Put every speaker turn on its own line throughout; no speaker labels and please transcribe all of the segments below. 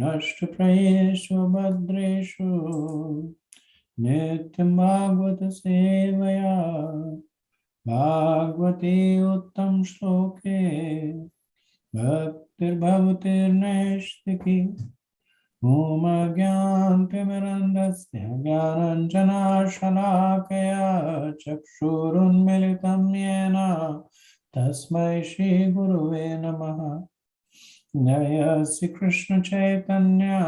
नष्टप्रायेषु भद्रेषु नित्यं भागवत सेवया भागवते उत्तम श्लोके भक्तिर्भवतिर्नैष्टिकी ॐ अज्ञानतिमिरन्धस्य ज्ञानाञ्जनशलाकया चक्षुरुन्मिलितं येन तस्मै श्रीगुरुवे नमः। जय श्री कृष्ण चैतन्य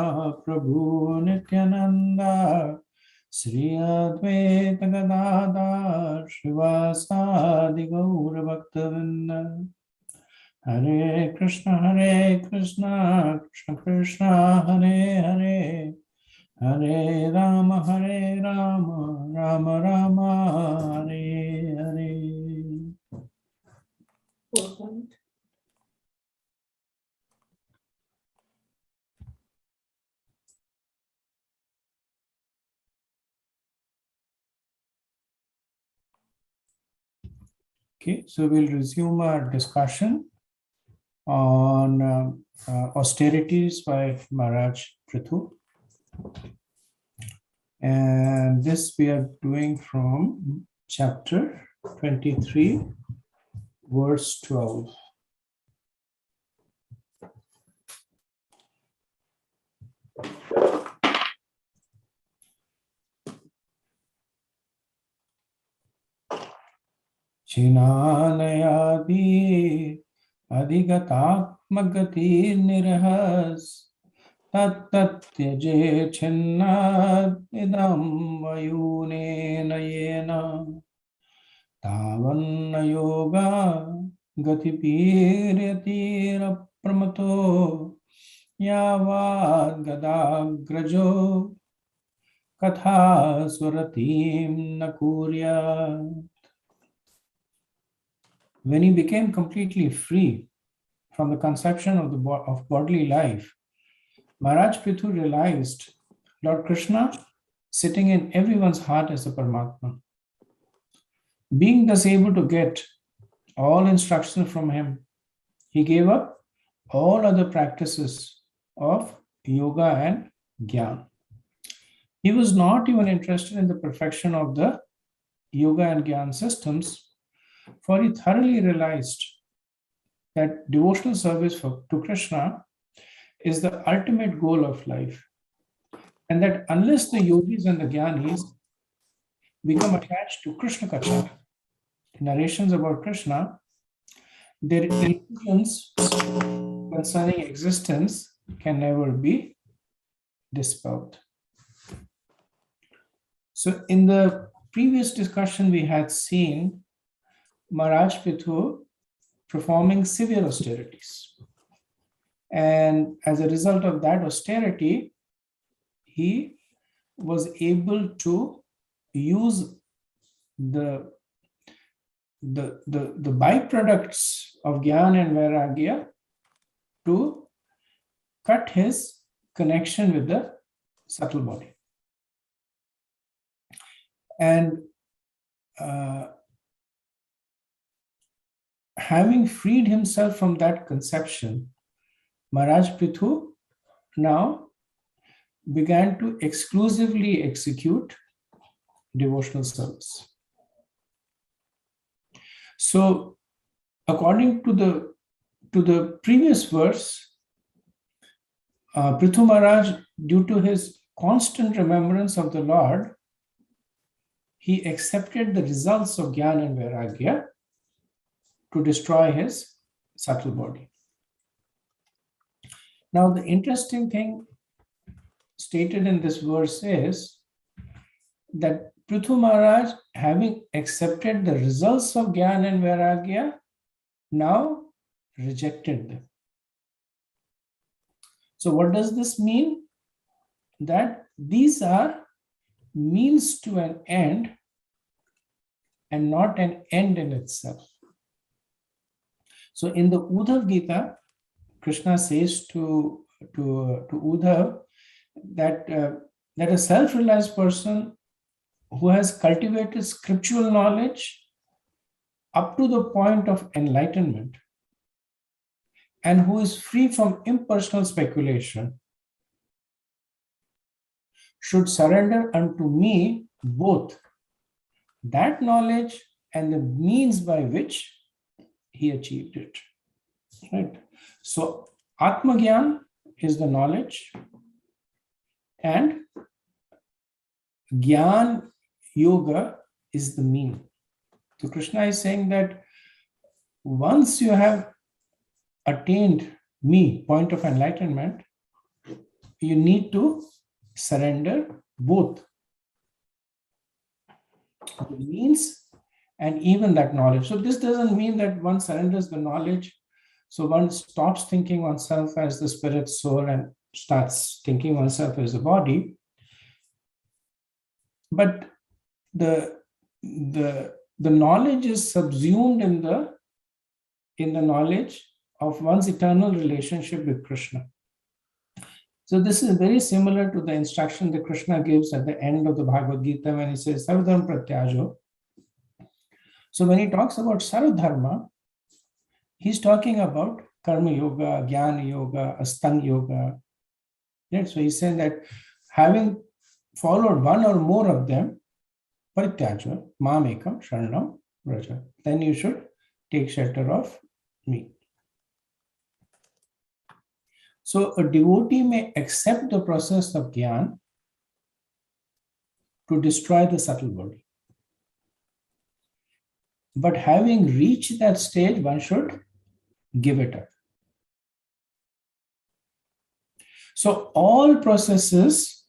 प्रभु नित्यानंद श्री अद्वैत गदाधर श्रीवासादि गौर भक्तवृंद। हरे Krishna Krishna Krishna Hare Hare Hare Ram Ram Ram Hare Hare. Okay, so we'll resume our discussion on austerities by Maharaj Prithu. And this we are doing from chapter 23, verse 12. Chinanayadi adhigatatmagati nirhas tattatyaje chinnad idam vayunena yena tavanna yoga gatipiryatirapramato yavad gadagrajo katha swaratim nakurya. When he became completely free from the conception of bodily life, Maharaj Prithu realized Lord Krishna sitting in everyone's heart as a Paramatma. Being thus able to get all instruction from him, he gave up all other practices of yoga and jnana. He was not even interested in the perfection of the yoga and jnana systems, for he thoroughly realized that devotional service to Krishna is the ultimate goal of life, and that unless the yogis and the jnanis become attached to Krishna Kacha, narrations about Krishna, their illusions concerning existence can never be dispelled. So in the previous discussion, we had seen Maharaj Prithu performing severe austerities. And as a result of that austerity, he was able to use the byproducts of Jnana and Vairagya to cut his connection with the subtle body. And having freed himself from that conception, Maharaj Prithu now began to exclusively execute devotional service. So, according to the previous verse, Prithu Maharaj, due to his constant remembrance of the Lord, he accepted the results of Jnana and Vairagya to destroy his subtle body. Now, the interesting thing stated in this verse is that Prithu Maharaj, having accepted the results of Jnana and Vairagya, now rejected them. So what does this mean? That these are means to an end and not an end in itself. So in the Uddhav Gita, Krishna says to Uddhav that a self-realized person who has cultivated scriptural knowledge up to the point of enlightenment and who is free from impersonal speculation should surrender unto me both that knowledge and the means by which he achieved it. Right? So Atmagyan is the knowledge, and Gyan Yoga is the mean. So Krishna is saying that once you have attained me, point of enlightenment, you need to surrender both the means and even that knowledge. So this doesn't mean that one surrenders the knowledge, so one stops thinking oneself as the spirit, soul, and starts thinking oneself as the body. But the knowledge is subsumed in the knowledge of one's eternal relationship with Krishna. So this is very similar to the instruction that Krishna gives at the end of the Bhagavad Gita when he says Sarvadharma Pratyajo. So when he talks about Sarvadharma, he's talking about Karma Yoga, Jnana Yoga, Astanga Yoga. Right? So he's saying that having followed one or more of them, Parityaja, Mamekam, Sharanam, Vraja, then you should take shelter of me. So a devotee may accept the process of Gyan to destroy the subtle body. But having reached that stage, one should give it up. So all processes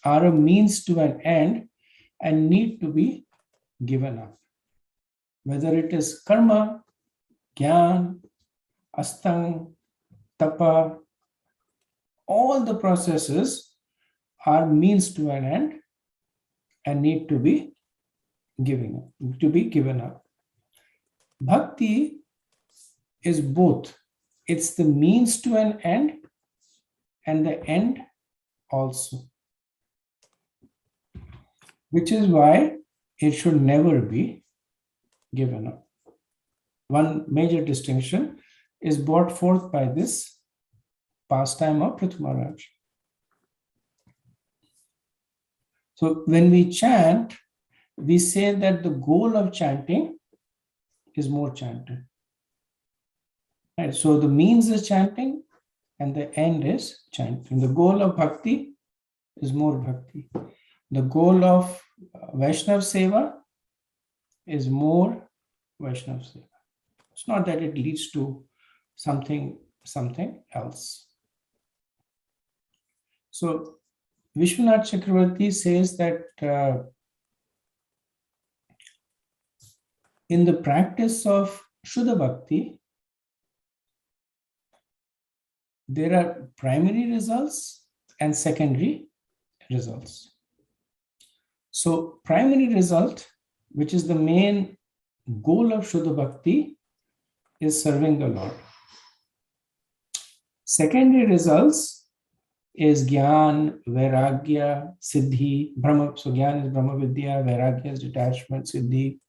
are a means to an end and need to be given up. Whether it is karma, Gyan, Astanga, Tapa, all the processes are means to an end and need to be given up. Bhakti is both. It's the means to an end and the end also. Which is why it should never be given up. One major distinction is brought forth by this pastime of Prithu Maharaj. So when we chant, we say that the goal of chanting is more chanting. Right? So the means is chanting and the end is chanting. The goal of bhakti is more bhakti. The goal of Vaishnav Seva is more Vaishnav Seva. It's not that it leads to something else. So Vishwanath Chakravarti says that in the practice of Shuddha Bhakti, there are primary results and secondary results. So primary result, which is the main goal of Shuddha Bhakti, is serving the Lord. Secondary results is Gyan, Vairagya, Siddhi, Brahma. So Gyan is Brahma Vidya, Vairagya is detachment, Siddhi.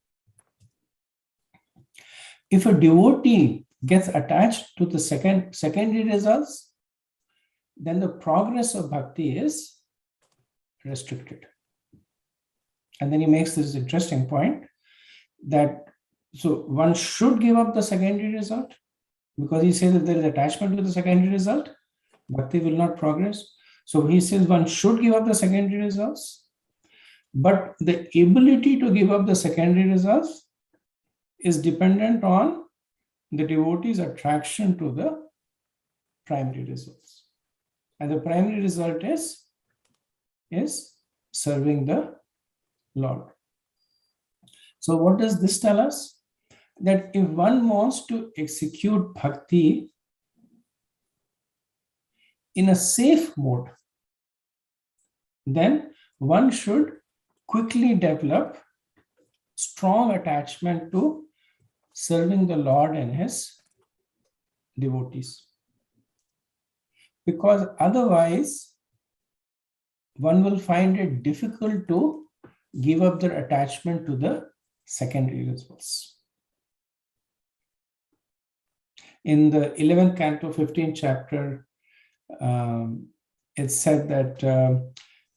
If a devotee gets attached to the secondary results, then the progress of bhakti is restricted. And then he makes this interesting point that so one should give up the secondary result because he says that there is attachment to the secondary result, bhakti will not progress. So he says one should give up the secondary results, but the ability to give up the secondary results is dependent on the devotee's attraction to the primary results. And the primary result is serving the Lord. So what does this tell us? That if one wants to execute bhakti in a safe mode, then one should quickly develop strong attachment to serving the Lord and his devotees. Because otherwise, one will find it difficult to give up their attachment to the secondary results. In the 11th canto, 15th chapter, it's said that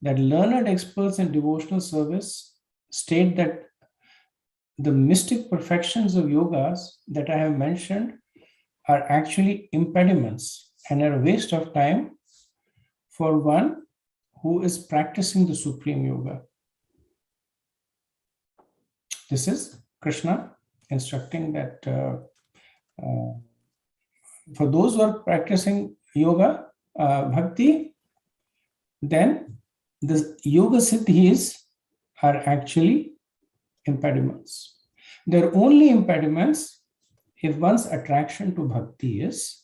that learned experts in devotional service state that the mystic perfections of yogas that I have mentioned are actually impediments and are a waste of time for one who is practicing the supreme yoga. This is Krishna instructing that for those who are practicing yoga, bhakti, then the yoga siddhis are actually impediments. They're only impediments if one's attraction to bhakti is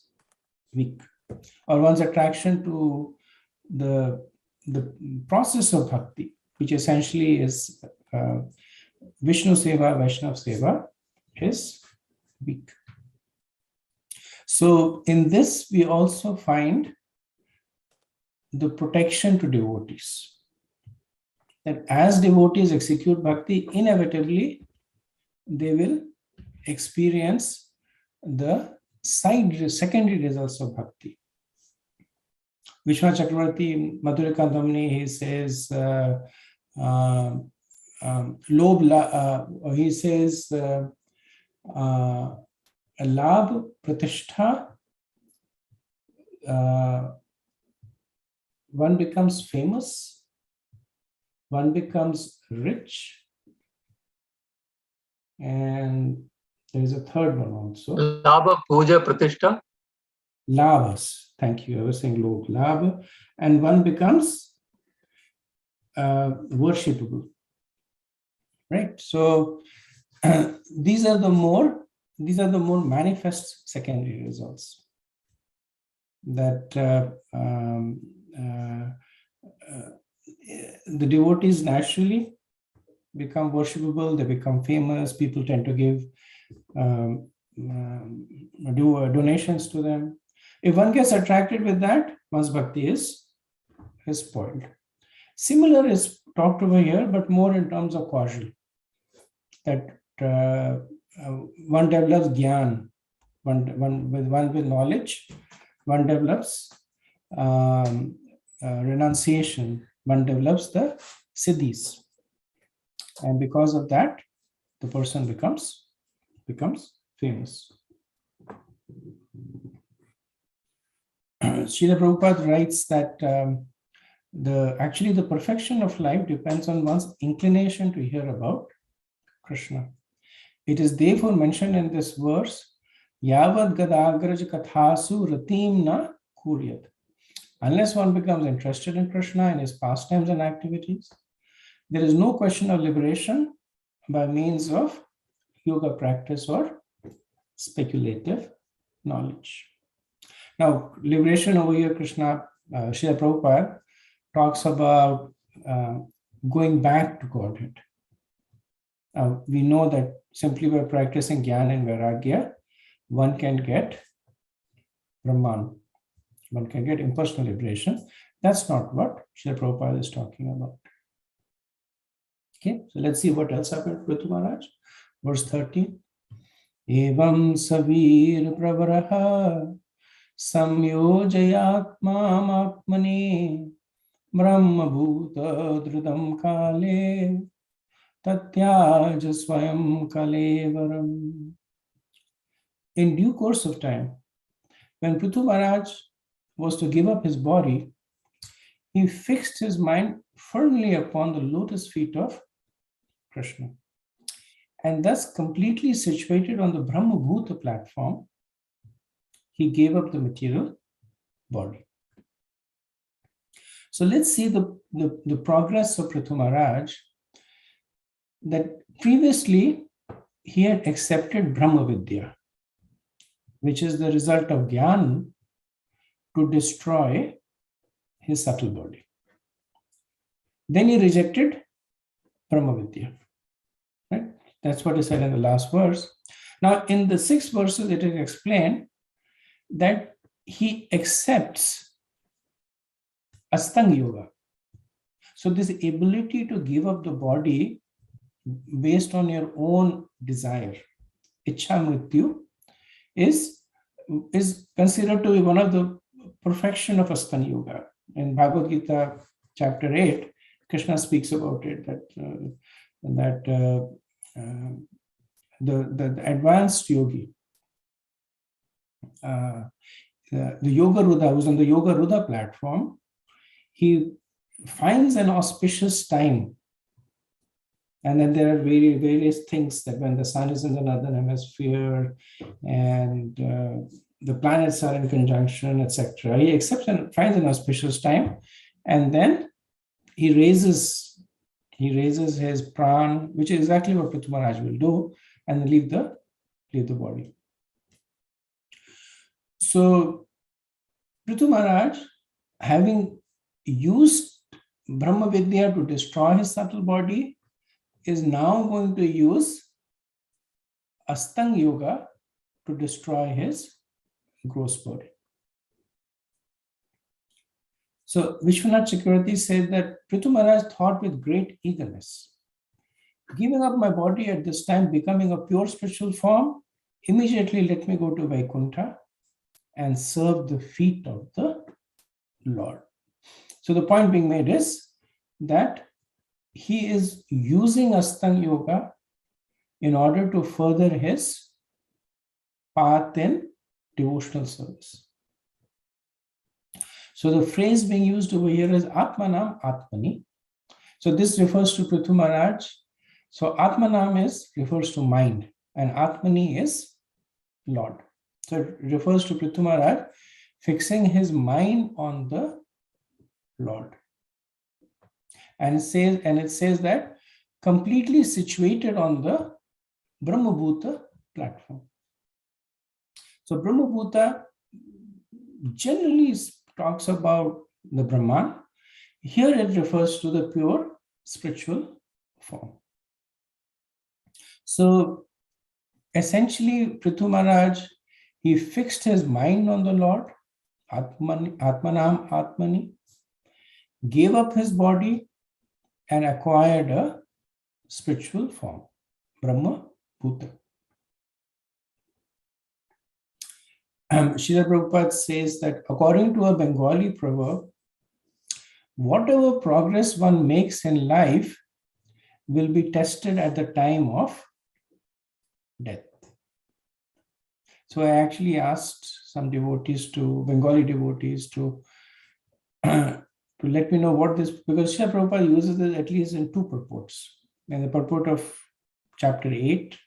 weak, or one's attraction to the process of bhakti, which essentially is Vishnu Seva, Vaishnav Seva, is weak. So in this, we also find the protection to devotees. That as devotees execute bhakti, inevitably, they will experience the secondary results of bhakti. Vishwanath Chakravarti in Madhurika Damni, he says, he says, Labh Pratishtha, one becomes famous, one becomes rich, and there is a third one also.
Labha, Puja, Pratishtha.
Labhas, thank you. I was saying Lobh, Labh, and one becomes worshipable, right? So these are the more manifest secondary results that the devotees naturally become worshipable, they become famous, people tend to give donations to them. If one gets attracted with that, one's bhakti is spoiled. Similar is talked over here, but more in terms of causal. That one develops gyan, one with knowledge, one develops renunciation, one develops the siddhis. And because of that, the person becomes famous. Srila Prabhupada writes that the perfection of life depends on one's inclination to hear about Krishna. It is therefore mentioned in this verse, Yavad Gadagraj Kathasu Ratim Na Kuryat. Unless one becomes interested in Krishna and his pastimes and activities, there is no question of liberation by means of yoga practice or speculative knowledge. Now, liberation over here, Krishna, Srila Prabhupada talks about going back to Godhead. We know that simply by practicing Jnana and Vairagya, one can get Brahman, one can get impersonal liberation. That's not what Srila Prabhupada is talking about. Okay, so let's see what else happened with Maharaj. Verse 13. Evam savir pravaraha samyojayatmam atmani brahma bhuta dhrudam kale tatyaj swayam kalevaram. In due course of time, when Prithu Maharaj was to give up his body, he fixed his mind firmly upon the lotus feet of Krishna. And thus, completely situated on the Brahma Bhuta platform, he gave up the material body. So let's see the progress of Prithu Maharaj, that previously he had accepted Brahma Vidya, which is the result of Gyan, to destroy his subtle body. Then he rejected Brahma Vidya. Right? That's what he said in the last verse. Now, in the 6 verses, it is explained that he accepts Astanga Yoga. So this ability to give up the body based on your own desire, Ichha Mrityu, is considered to be one of the perfection of Astanga Yoga. In Bhagavad Gita, chapter 8, Krishna speaks about it, the advanced yogi, the Yoga Ruda, who's on the Yoga Ruda platform, he finds an auspicious time. And then there are various things that when the sun is in the northern hemisphere and the planets are in conjunction, etc. He accepts and finds an auspicious time, and then he raises his pran, which is exactly what Prithu Maharaj will do, and then leave the body. So Prithu Maharaj, having used Brahma Vidya to destroy his subtle body, is now going to use Astang Yoga to destroy his gross body. So Vishwanath Chakravarti said that Prithu Maharaj thought with great eagerness, giving up my body at this time, becoming a pure spiritual form, immediately let me go to Vaikuntha and serve the feet of the Lord. So the point being made is that he is using Astang Yoga in order to further his path in devotional service. So the phrase being used over here is Atmanam Atmani. So this refers to Prithu Maharaj. So Atmanam refers to mind, and Atmani is Lord. So it refers to Prithu Maharaj fixing his mind on the Lord. And it says that completely situated on the Brahmabhuta platform. So Brahmabhuta generally talks about the Brahman. Here it refers to the pure spiritual form. So essentially, Prithu Maharaj, he fixed his mind on the Lord, Atmanam Atmani, gave up his body and acquired a spiritual form, Brahma Bhuta. Srila Prabhupada says that according to a Bengali proverb, whatever progress one makes in life will be tested at the time of death. So I actually asked some devotees, Bengali devotees, to let me know what this, because Srila Prabhupada uses this at least in two purports. In the purport of chapter 8,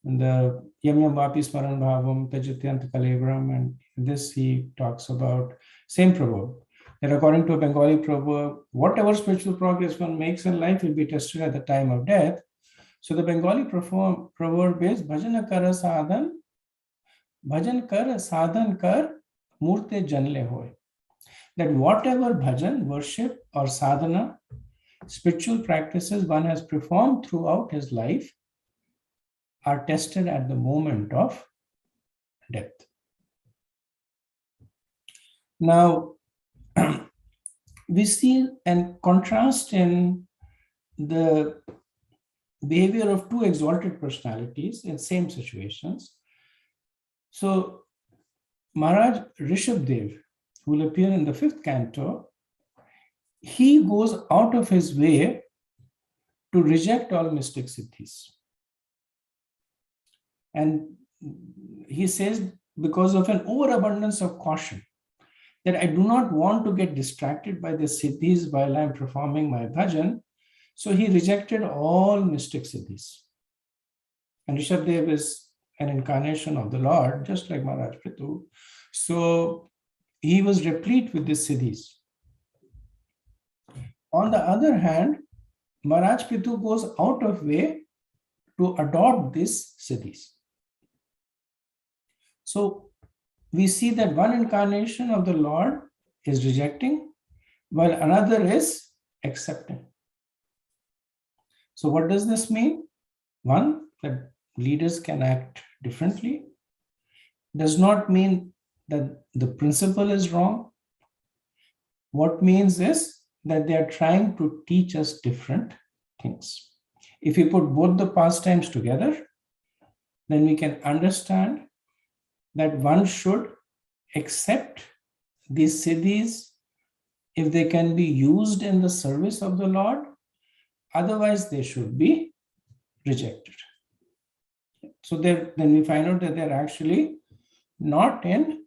in the Yam Yam Vapi Smaran Bhavam Tajatyant Kalebram, and this he talks about same proverb, that according to a Bengali proverb, whatever spiritual progress one makes in life will be tested at the time of death. So the Bengali proverb is Bhajan kar sadhan kar murte janle hoy. That whatever bhajan, worship or sadhana, spiritual practices one has performed throughout his life are tested at the moment of death. Now, we see a contrast in the behavior of two exalted personalities in same situations. So, Maharaj Rishabdev, who will appear in the 5th canto, he goes out of his way to reject all mystic siddhis. And he says, because of an overabundance of caution, that I do not want to get distracted by the siddhis while I'm performing my bhajan. So he rejected all mystic siddhis. And Rishabdev is an incarnation of the Lord, just like Maharaj Prithu. So he was replete with these siddhis. On the other hand, Maharaj Prithu goes out of way to adopt these siddhis. So we see that one incarnation of the Lord is rejecting, while another is accepting. So what does this mean? One, that leaders can act differently. Does not mean that the principle is wrong. What means is that they are trying to teach us different things. If we put both the pastimes together, then we can understand that one should accept these siddhis if they can be used in the service of the Lord, otherwise they should be rejected. So then we find out that they're actually not in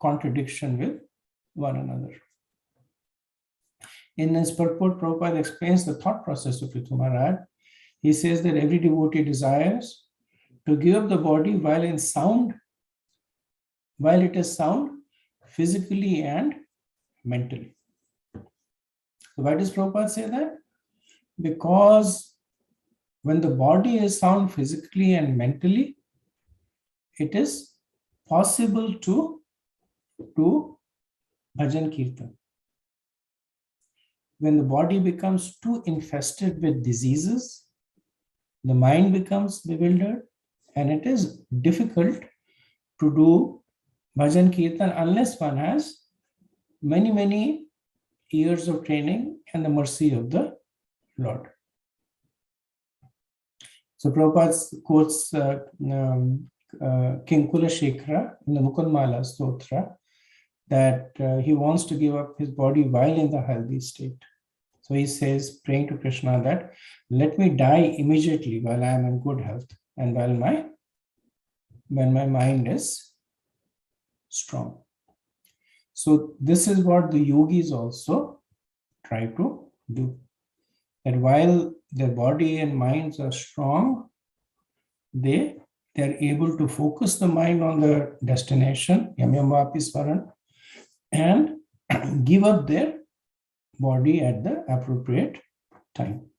contradiction with one another. In his purport, Prabhupada explains the thought process of Prithu Maharaj. He says that every devotee desires to give up the body while it is sound, physically and mentally. So why does Prabhupada say that? Because when the body is sound physically and mentally, it is possible to do bhajan kirtan. When the body becomes too infested with diseases, the mind becomes bewildered, and it is difficult to do bhajan kirtan unless one has many years of training and the mercy of the Lord. So Prabhupada quotes King Kulashekara in the Mukundmala Stotra that he wants to give up his body while in the healthy state. So he says, praying to Krishna, that let me die immediately while I am in good health and when my mind is strong. So this is what the yogis also try to do. That while their body and minds are strong, they're able to focus the mind on the destination, Yam Yam Vapi Smaran, and give up their body at the appropriate time.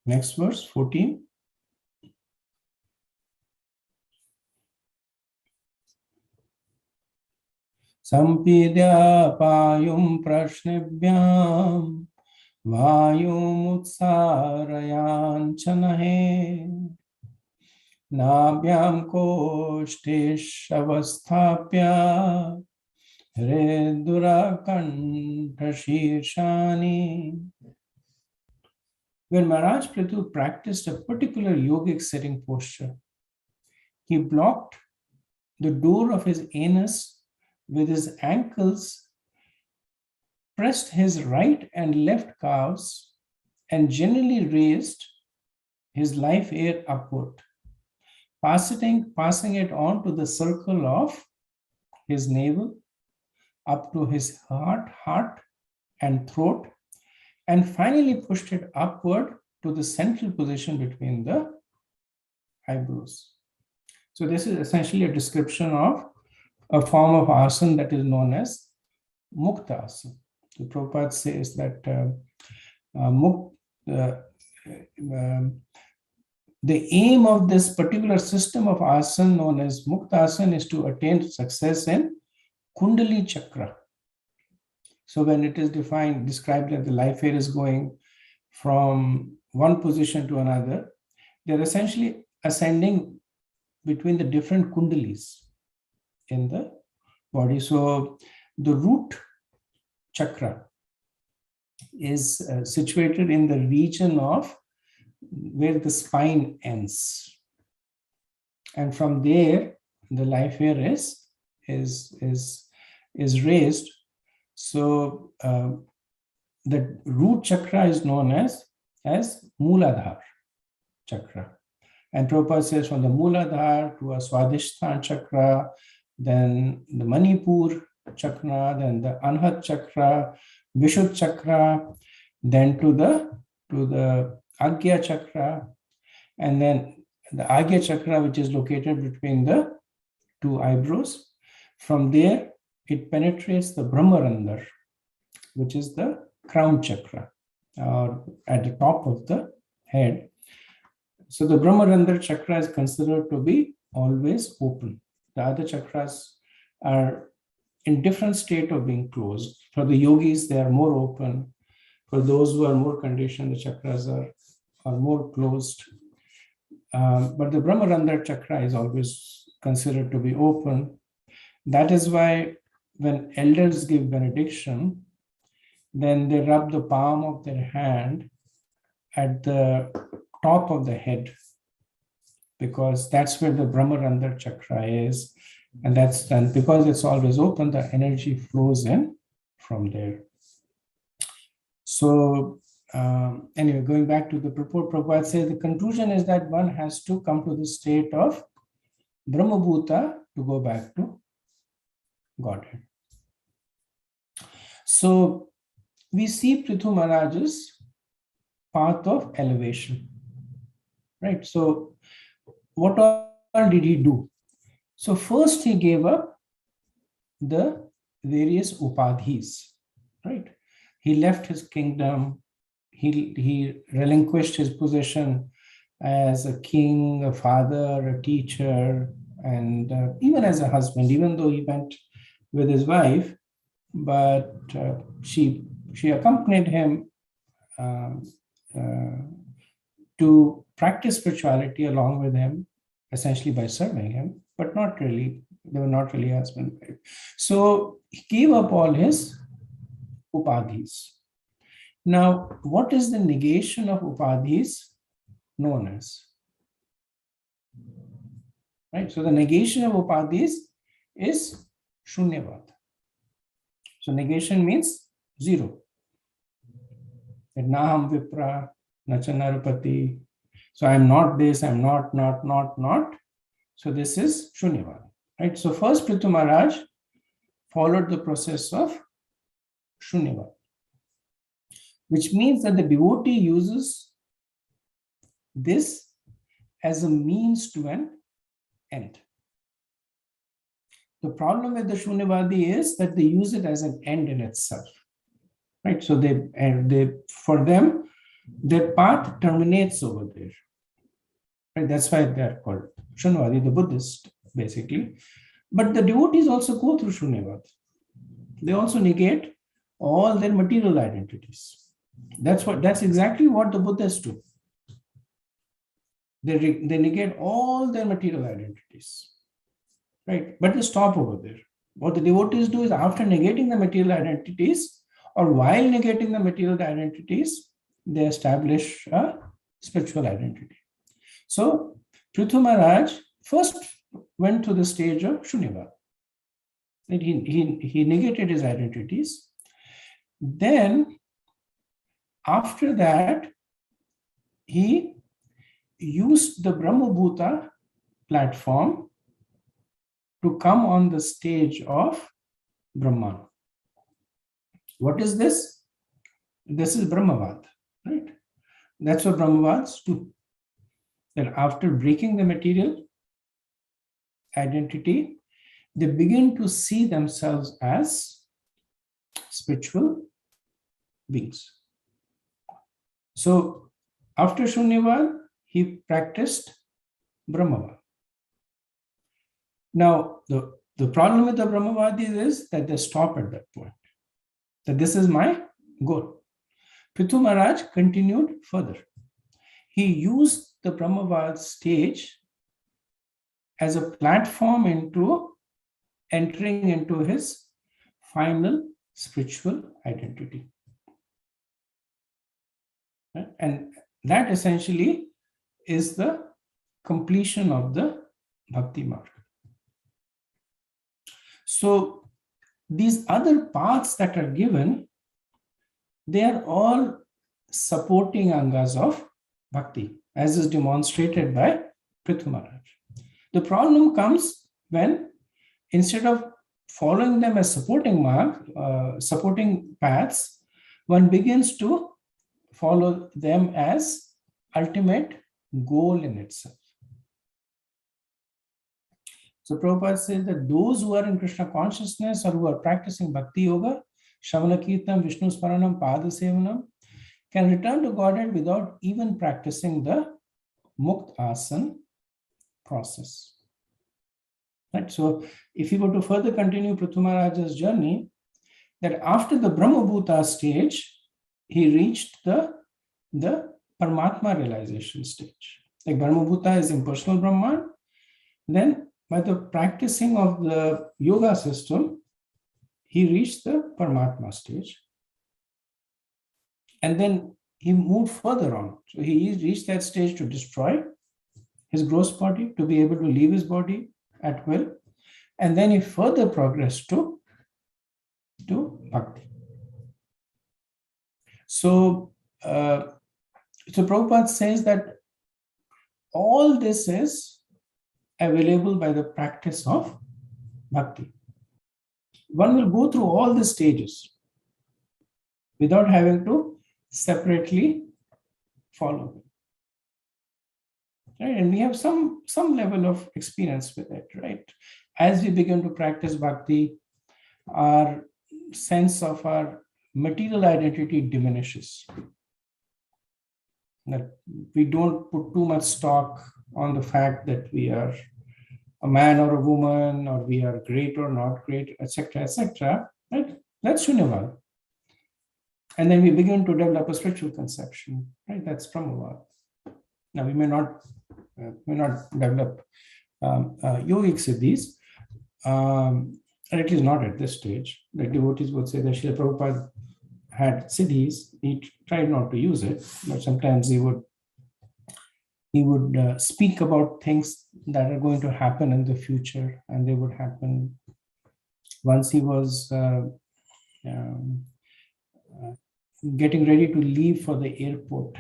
Next verse, 14. Sampidya payum prashnibhyam vayum utsarayan chanahe nabhyam koshtish avasthapya hridura shirshani. When Maharaj Prithu practiced a particular yogic sitting posture, he blocked the door of his anus with his ankles, pressed his right and left calves, and generally raised his life air upward, passing it on to the circle of his navel, up to his heart and throat, and finally pushed it upward to the central position between the eyebrows. So this is essentially a description of a form of asana that is known as mukta asana. So Prabhupada says that the aim of this particular system of asana known as mukta asana is to attain success in Kundali chakra. So when it is described that the life air is going from one position to another, they're essentially ascending between the different kundalis in the body. So the root chakra is situated in the region of where the spine ends. And from there, the life air is raised. So the root chakra is known as Mooladhara chakra. And Prabhupada says from the Mooladhara to a Swadhisthana chakra, then the Manipur chakra, then the Anhat chakra, Vishuddha chakra, then to the Agya chakra, and then the Agya chakra, which is located between the two eyebrows. From there, it penetrates the Brahmarandhar, which is the crown chakra, or at the top of the head. So the Brahmarandhar chakra is considered to be always open. The other chakras are in different state of being closed. For the yogis, they are more open. For those who are more conditioned, the chakras are more closed. But the Brahmarandhar chakra is always considered to be open. That is why when elders give benediction, then they rub the palm of their hand at the top of the head, because that's where the Brahmarandhar chakra is. And because it's always open, the energy flows in from there. So anyway, going back to the purport, Prabhupada says the conclusion is that one has to come to the state of Brahmabhuta to go back to Godhead. So we see Prithu Maharaj's path of elevation, right? So what all did he do? So first he gave up the various upadhis, right? He left his kingdom, he relinquished his position as a king, a father, a teacher, and even as a husband, even though he went with his wife, but she accompanied him to practice spirituality along with him, essentially by serving him, but not really, they were not really husband and wife. So he gave up all his upadhis. Now, what is the negation of upadhis known as? Right? So the negation of upadhis is shunyavad. So negation means zero. That naham vipra, nacha narpati. So I'm not this, I'm not. So this is shunyavad. Right? So first Prithu Maharaj followed the process of shunyavad, which means that the devotee uses this as a means to an end. The problem with the Shunyavadi is that they use it as an end in itself, right? So for them, their path terminates over there, right? That's why they are called Shunyavadi, the Buddhist, basically. But the devotees also go through Shunyavadi. They also negate all their material identities. That's exactly what the Buddhists do. They negate all their material identities, right? But they stop over there. What the devotees do is, after negating the material identities, or while negating the material identities, they establish a spiritual identity. So Prithu Maharaj first went to the stage of Shunyavad. He negated his identities. Then after that, he used the Brahmabhuta platform to come on the stage of Brahman. What is this? This is Brahmavad, right? That's what Brahmavads do. That after breaking the material identity, they begin to see themselves as spiritual beings. So after Shunyavad, he practiced Brahmavad. Now, the problem with the Brahmavadis is that they stop at that point. That this is my goal. Prithu Maharaj continued further. He used the Brahmavad stage as a platform into entering into his final spiritual identity. And that essentially is the completion of the Bhakti Marg. So these other paths that are given, they are all supporting angas of Bhakti, as is demonstrated by Prithu Maharaj. The problem comes when, instead of following them as supporting paths, one begins to follow them as ultimate goal in itself. So Prabhupada says that those who are in Krishna consciousness or who are practicing Bhakti Yoga, Shravana Kirtanam, Vishnu Sparanam, Pada Sevanam, can return to Godhead without even practicing the Mukt Asan process. Right? So if you were to further continue Prithu Maharaj's journey, that after the Brahmabhuta stage, he reached the Paramatma realization stage. Like Brahmabhuta is impersonal Brahman. Then by the practicing of the yoga system, he reached the Paramatma stage. And then he moved further on. So he reached that stage to destroy his gross body, to be able to leave his body at will. And then he further progressed to Bhakti. So, Prabhupada says that all this is available by the practice of Bhakti. One will go through all the stages without having to separately follow. Right? And we have some level of experience with it, right? As we begin to practice Bhakti, our sense of our material identity diminishes. That we don't put too much stock on the fact that we are a man or a woman, or we are great or not great, etc., right? That's Shunyavad. And then we begin to develop a spiritual conception, right? That's Brahmavad. Now, we may not develop yogic siddhis, or at least not at this stage. The devotees would say that Srila Prabhupada had siddhis. He tried not to use it, but sometimes he would speak about things that are going to happen in the future, and they would happen. Once he was getting ready to leave for the airport,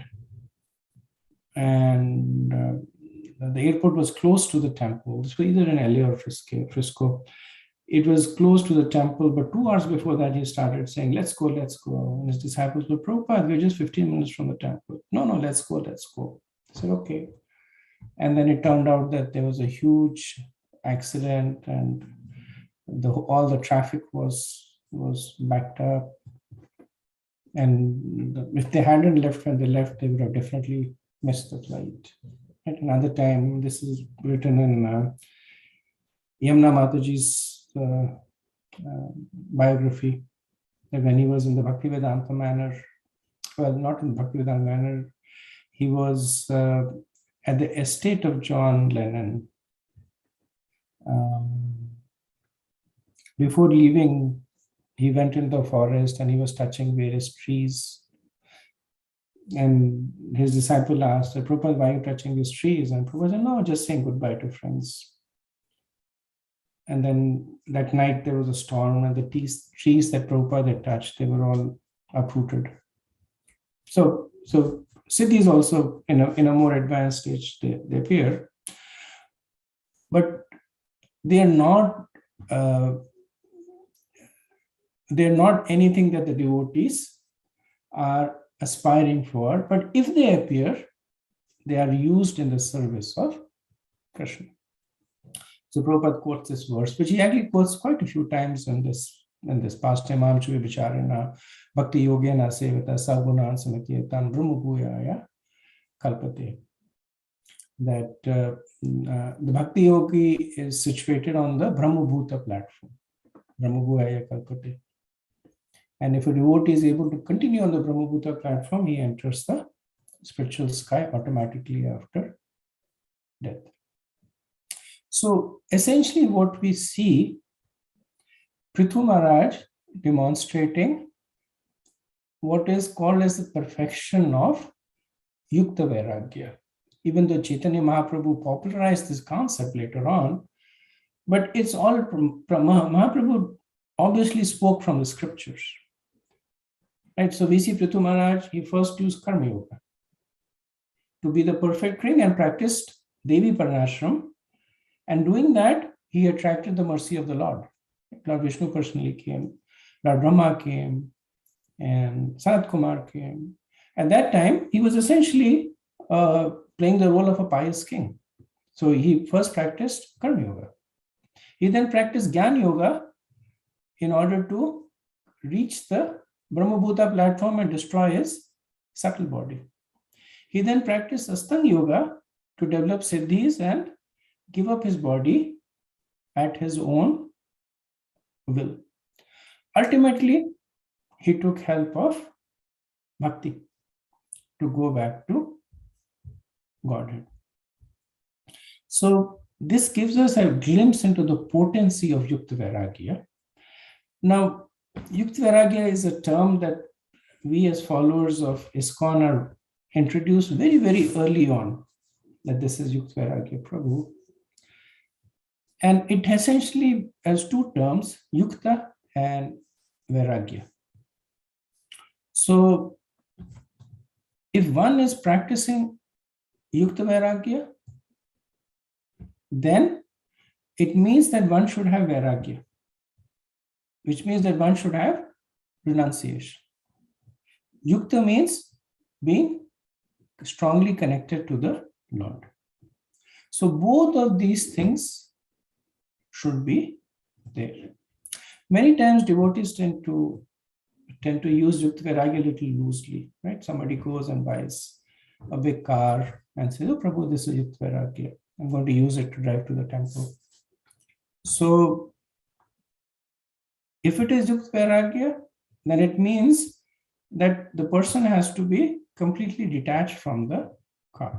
and the airport was close to the temple. This was either in LA or Frisco. It was close to the temple, but 2 hours before that, he started saying, let's go. And his disciples were, Prabhupada, we're just 15 minutes from the temple. No, let's go. I said, okay. And then it turned out that there was a huge accident, and all the traffic was backed up. And if they hadn't left when they left, they would have definitely missed the flight. At another time, this is written in Yamuna Mataji's biography, that when he was in the Bhakti Vedanta manor, well, not in the Bhakti Vedanta manor, he was at the estate of John Lennon. Before leaving, he went into the forest and he was touching various trees. And his disciple asked, Prabhupada, why are you touching these trees? And Prabhupada said, no, just saying goodbye to friends. And then that night there was a storm, and the trees that Prabhupada had touched, they were all uprooted. So siddhis also in a more advanced stage, they appear, but they are not anything that the devotees are aspiring for. But if they appear, they are used in the service of Krishna. So Prabhupada quotes this verse, which he actually quotes quite a few times in this pastime, Amchuvi Bicharana, Bhakti Yogena Sevata, Sagunan Samakirtan, Brahmabhuyaya Kalpate. That the Bhakti Yogi is situated on the Brahmabhuta platform, Brahmabhuyaya Kalpate. And if a devotee is able to continue on the Brahmabhuta platform, he enters the spiritual sky automatically after death. So essentially what we see, Prithu Maharaj demonstrating what is called as the perfection of Yukta Vairagya. Even though Chaitanya Mahaprabhu popularized this concept later on, but it's all from Mahaprabhu obviously spoke from the scriptures. Right? So we see Prithu Maharaj, he first used Karma Yoga to be the perfect king and practiced Devi Parnashram. And doing that, he attracted the mercy of the Lord. Lord Vishnu personally came, Lord Brahma came, and Sanat Kumar came. At that time, he was essentially playing the role of a pious king. So he first practiced Karma Yoga. He then practiced Jnana Yoga in order to reach the Brahmabhuta platform and destroy his subtle body. He then practiced Astanga Yoga to develop siddhis and give up his body at his own will. Ultimately, he took help of Bhakti to go back to Godhead. So this gives us a glimpse into the potency of Yukta Vairagya. Now, Yukta Vairagya is a term that we as followers of ISKCON are introduced very, very early on, that this is Yukta Vairagya Prabhu. And it essentially has two terms, yukta and vairagya. So if one is practicing yukta vairagya, then it means that one should have vairagya, which means that one should have renunciation. Yukta means being strongly connected to the Lord. So both of these things should be there. Many times devotees tend to use Yukta Vairagya a little loosely, right? Somebody goes and buys a big car and says, "Oh, Prabhu, this is Yukta Vairagya. I'm going to use it to drive to the temple." So if it is Yukta Vairagya, then it means that the person has to be completely detached from the car.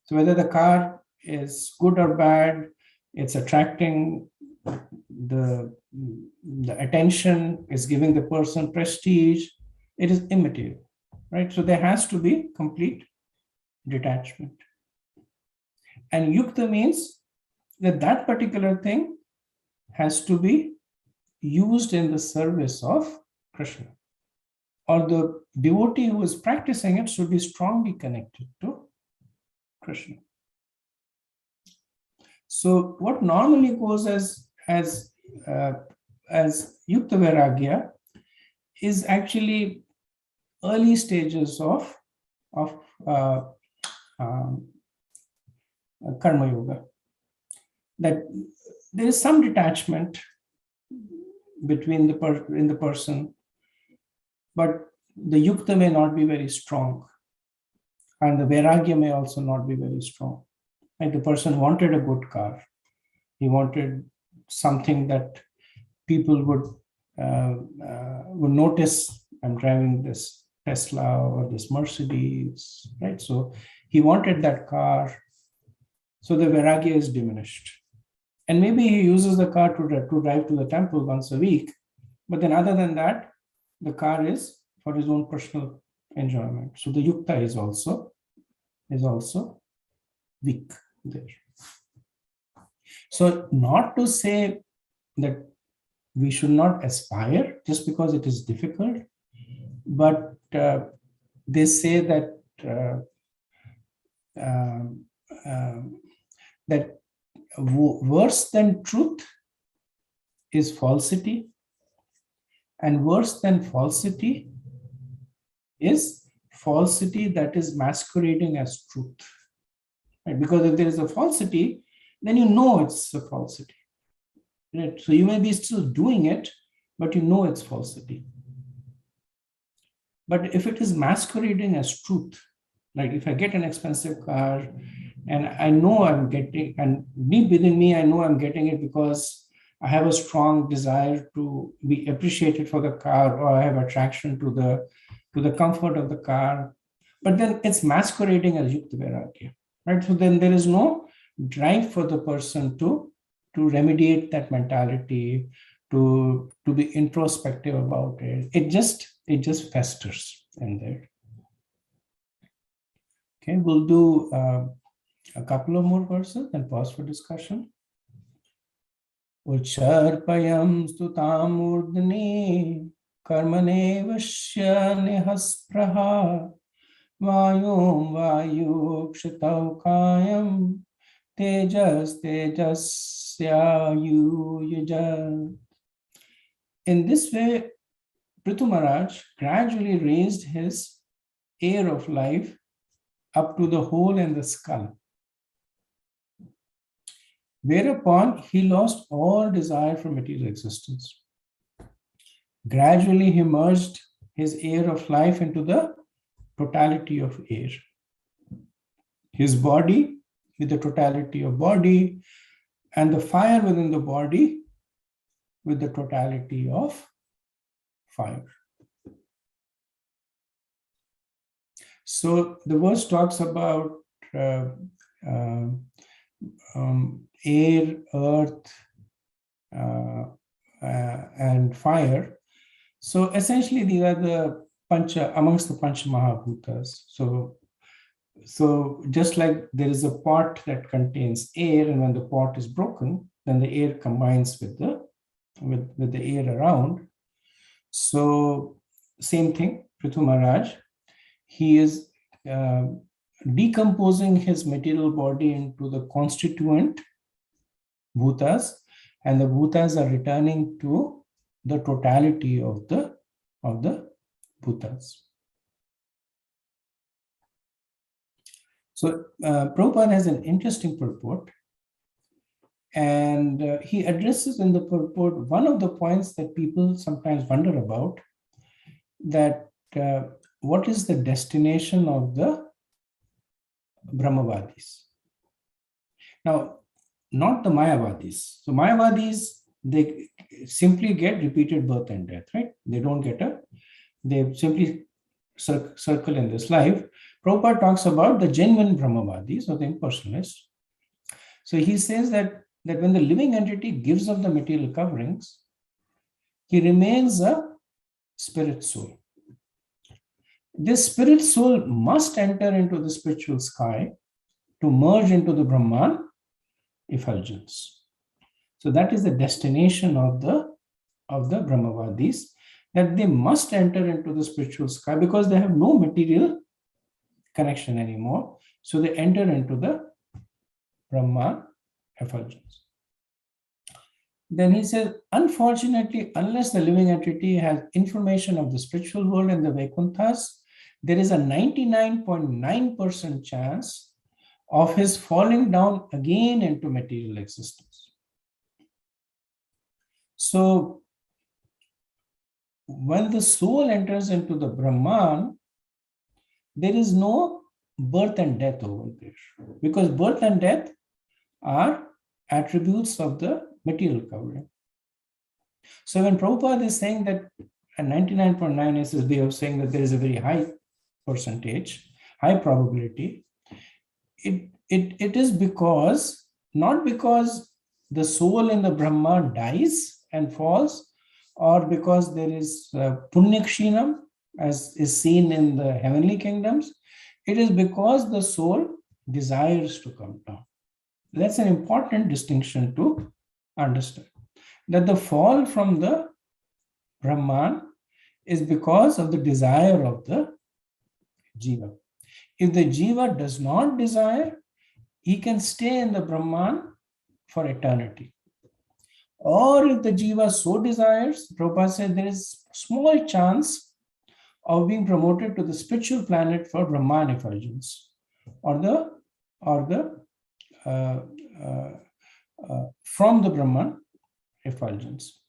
So whether the car is good or bad, it's attracting the attention, is giving the person prestige, it is immaterial, right? So there has to be complete detachment. And yukta means that that particular thing has to be used in the service of Krishna, or the devotee who is practicing it should be strongly connected to Krishna. So what normally goes as yukta vairagya is actually early stages of karma yoga. That there is some detachment between the person, but the yukta may not be very strong, and the vairagya may also not be very strong. Like the person wanted a good car, he wanted something that people would notice. I'm driving this Tesla or this Mercedes, right? So he wanted that car. So the vairagya is diminished. And maybe he uses the car to drive to the temple once a week. But then other than that, the car is for his own personal enjoyment. So the yukta is also weak there. So not to say that we should not aspire just because it is difficult, but they say that that worse than truth is falsity, and worse than falsity is falsity that is masquerading as truth. Right? Because if there is a falsity, then you know it's a falsity. Right? So you may be still doing it, but you know it's falsity. But if it is masquerading as truth, like if I get an expensive car and I know I'm getting, and deep within me, I know I'm getting it because I have a strong desire to be appreciated for the car, or I have attraction to the comfort of the car, but then it's masquerading as yukta vairagya, right? So then there is no drive for the person to remediate that mentality, to be introspective about it. It just festers in there. Okay, we'll do a couple of more verses and pause for discussion. Ucharpayam stutam urdhni karmane vashya nihaspraha vayom vayukshitav kayam tejasya yujat. In this way, Prithu Maharaj gradually raised his air of life up to the hole in the skull, whereupon he lost all desire for material existence. Gradually, he merged his air of life into the totality of air. His body with the totality of body, and the fire within the body with the totality of fire. So the verse talks about air, earth, and fire. So essentially, these are the pancha, amongst the pancha mahabhutas. So just like there is a pot that contains air, and when the pot is broken, then the air combines with the air around. So same thing, Prithu Maharaj, he is decomposing his material body into the constituent bhutas, and the bhutas are returning to the totality of the bhutas. So Prabhupada has an interesting purport, and he addresses in the purport one of the points that people sometimes wonder about, that what is the destination of the Brahmavadis? Now, not the Mayavadis. So Mayavadis, they simply get repeated birth and death, right? They simply circle in this life. Prabhupada talks about the genuine Brahmavadis or the impersonalists. So he says that when the living entity gives up the material coverings, he remains a spirit soul. This spirit soul must enter into the spiritual sky to merge into the Brahman effulgence. So that is the destination of the Brahmavadis, that they must enter into the spiritual sky because they have no material connection anymore. So they enter into the Brahman effulgence. Then he says, unfortunately, unless the living entity has information of the spiritual world and the Vaikunthas, there is a 99.9% chance of his falling down again into material existence. So when the soul enters into the Brahman, there is no birth and death over there, because birth and death are attributes of the material covering. So when Prabhupada is saying that a 99.9 is his way of saying that there is a very high percentage, high probability, it is because, not because the soul in the Brahma dies and falls, or because there is punyakshinam, as is seen in the heavenly kingdoms. It is because the soul desires to come down. That's an important distinction to understand, that the fall from the Brahman is because of the desire of the jiva. If the jiva does not desire, he can stay in the Brahman for eternity. Or if the jiva so desires, Prabhupada said there is small chance of being promoted to the spiritual planet for Brahman effulgence, or from the Brahman effulgence.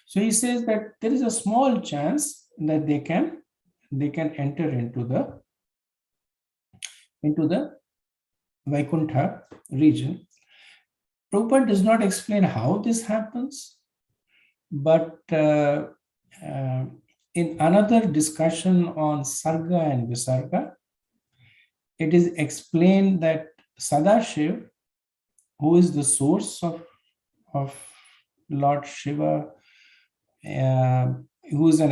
So he says that there is a small chance that they can enter into the Vaikuntha region. Prabhupada does not explain how this happens, but in another discussion on Sarga and Visarga, it is explained that Sadashiv, who is the source of Lord Shiva, who is an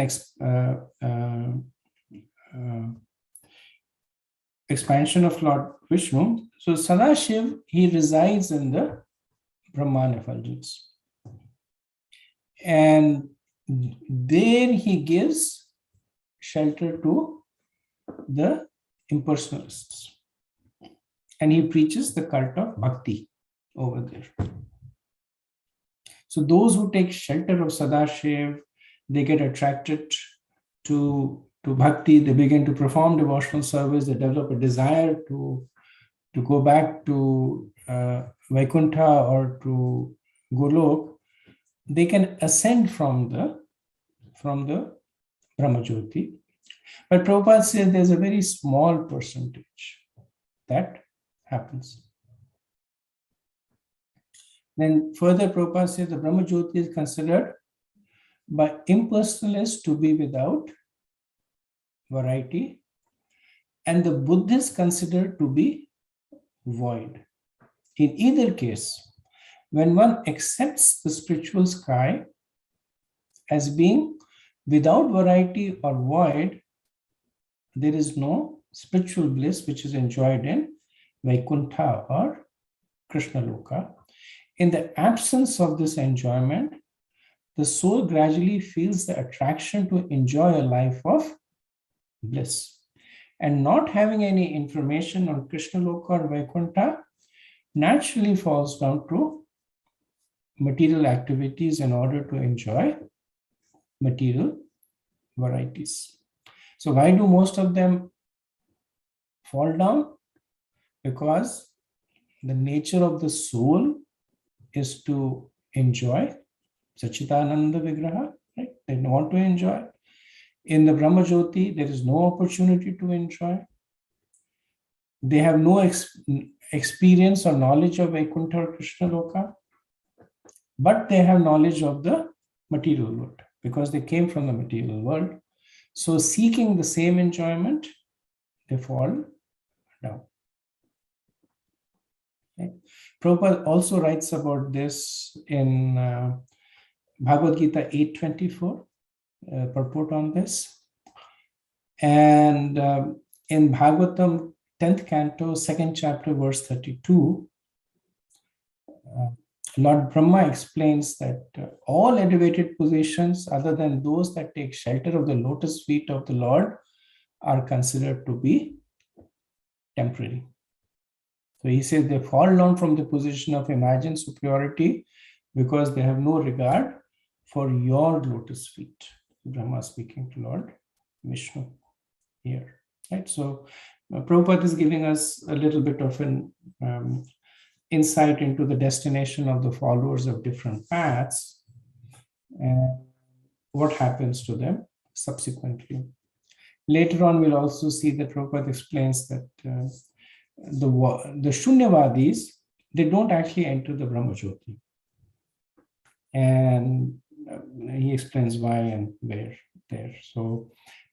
expansion of Lord Vishnu. So Sadashiv, he resides in the Brahman effulgence. And there he gives shelter to the impersonalists. And he preaches the cult of Bhakti over there. So those who take shelter of Sadashiv, they get attracted to Bhakti, they begin to perform devotional service, they develop a desire to go back to Vaikuntha or to Golok. They can ascend from the Brahmajyoti. But Prabhupada says there's a very small percentage that happens. Then further, Prabhupada says the Brahmajyoti is considered by impersonalists to be without variety, and the Buddhists considered to be void. In either case, when one accepts the spiritual sky as being without variety or void, there is no spiritual bliss which is enjoyed in Vaikuntha or Krishna Loka. In the absence of this enjoyment, the soul gradually feels the attraction to enjoy a life of bliss. And not having any information on Krishna Loka or Vaikuntha naturally falls down to material activities in order to enjoy material varieties. So why do most of them fall down? Because the nature of the soul is to enjoy Sachitananda Vigraha, right? They want to enjoy. In the Brahma Jyoti, there is no opportunity to enjoy. They have no experience or knowledge of Vaikuntha or Krishna Loka, but they have knowledge of the material world because they came from the material world. So seeking the same enjoyment, they fall down. Okay. Prabhupada also writes about this in Bhagavad Gita 8:24, purport on this. And in Bhagavatam 10th canto, 2nd chapter, verse 32, Lord Brahma explains that all elevated positions other than those that take shelter of the lotus feet of the Lord are considered to be temporary. So he says they fall down from the position of imagined superiority because they have no regard for your lotus feet. Brahma speaking to Lord Vishnu here, right? So Prabhupada is giving us a little bit of an insight into the destination of the followers of different paths and what happens to them subsequently. Later on, we'll also see that Prabhupada explains that the Shunyavadis, they don't actually enter the Brahma Jyoti. And he explains why and where there. So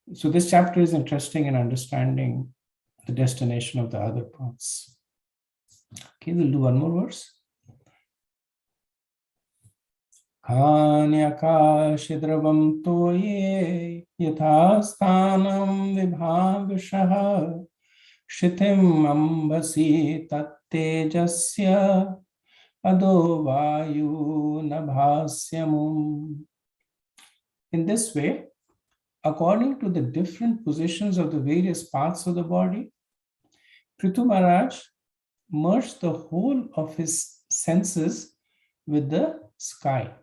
this chapter is interesting in understanding the destination of the other paths. Okay, we'll do one more verse. Kanyakashi toye yatha sthanam vibhagashaha shitim ambasi tattejasya ado vayu nabhasyamum. In this way, according to the different positions of the various parts of the body, Prithu Maharaj merged the whole of his senses with the sky.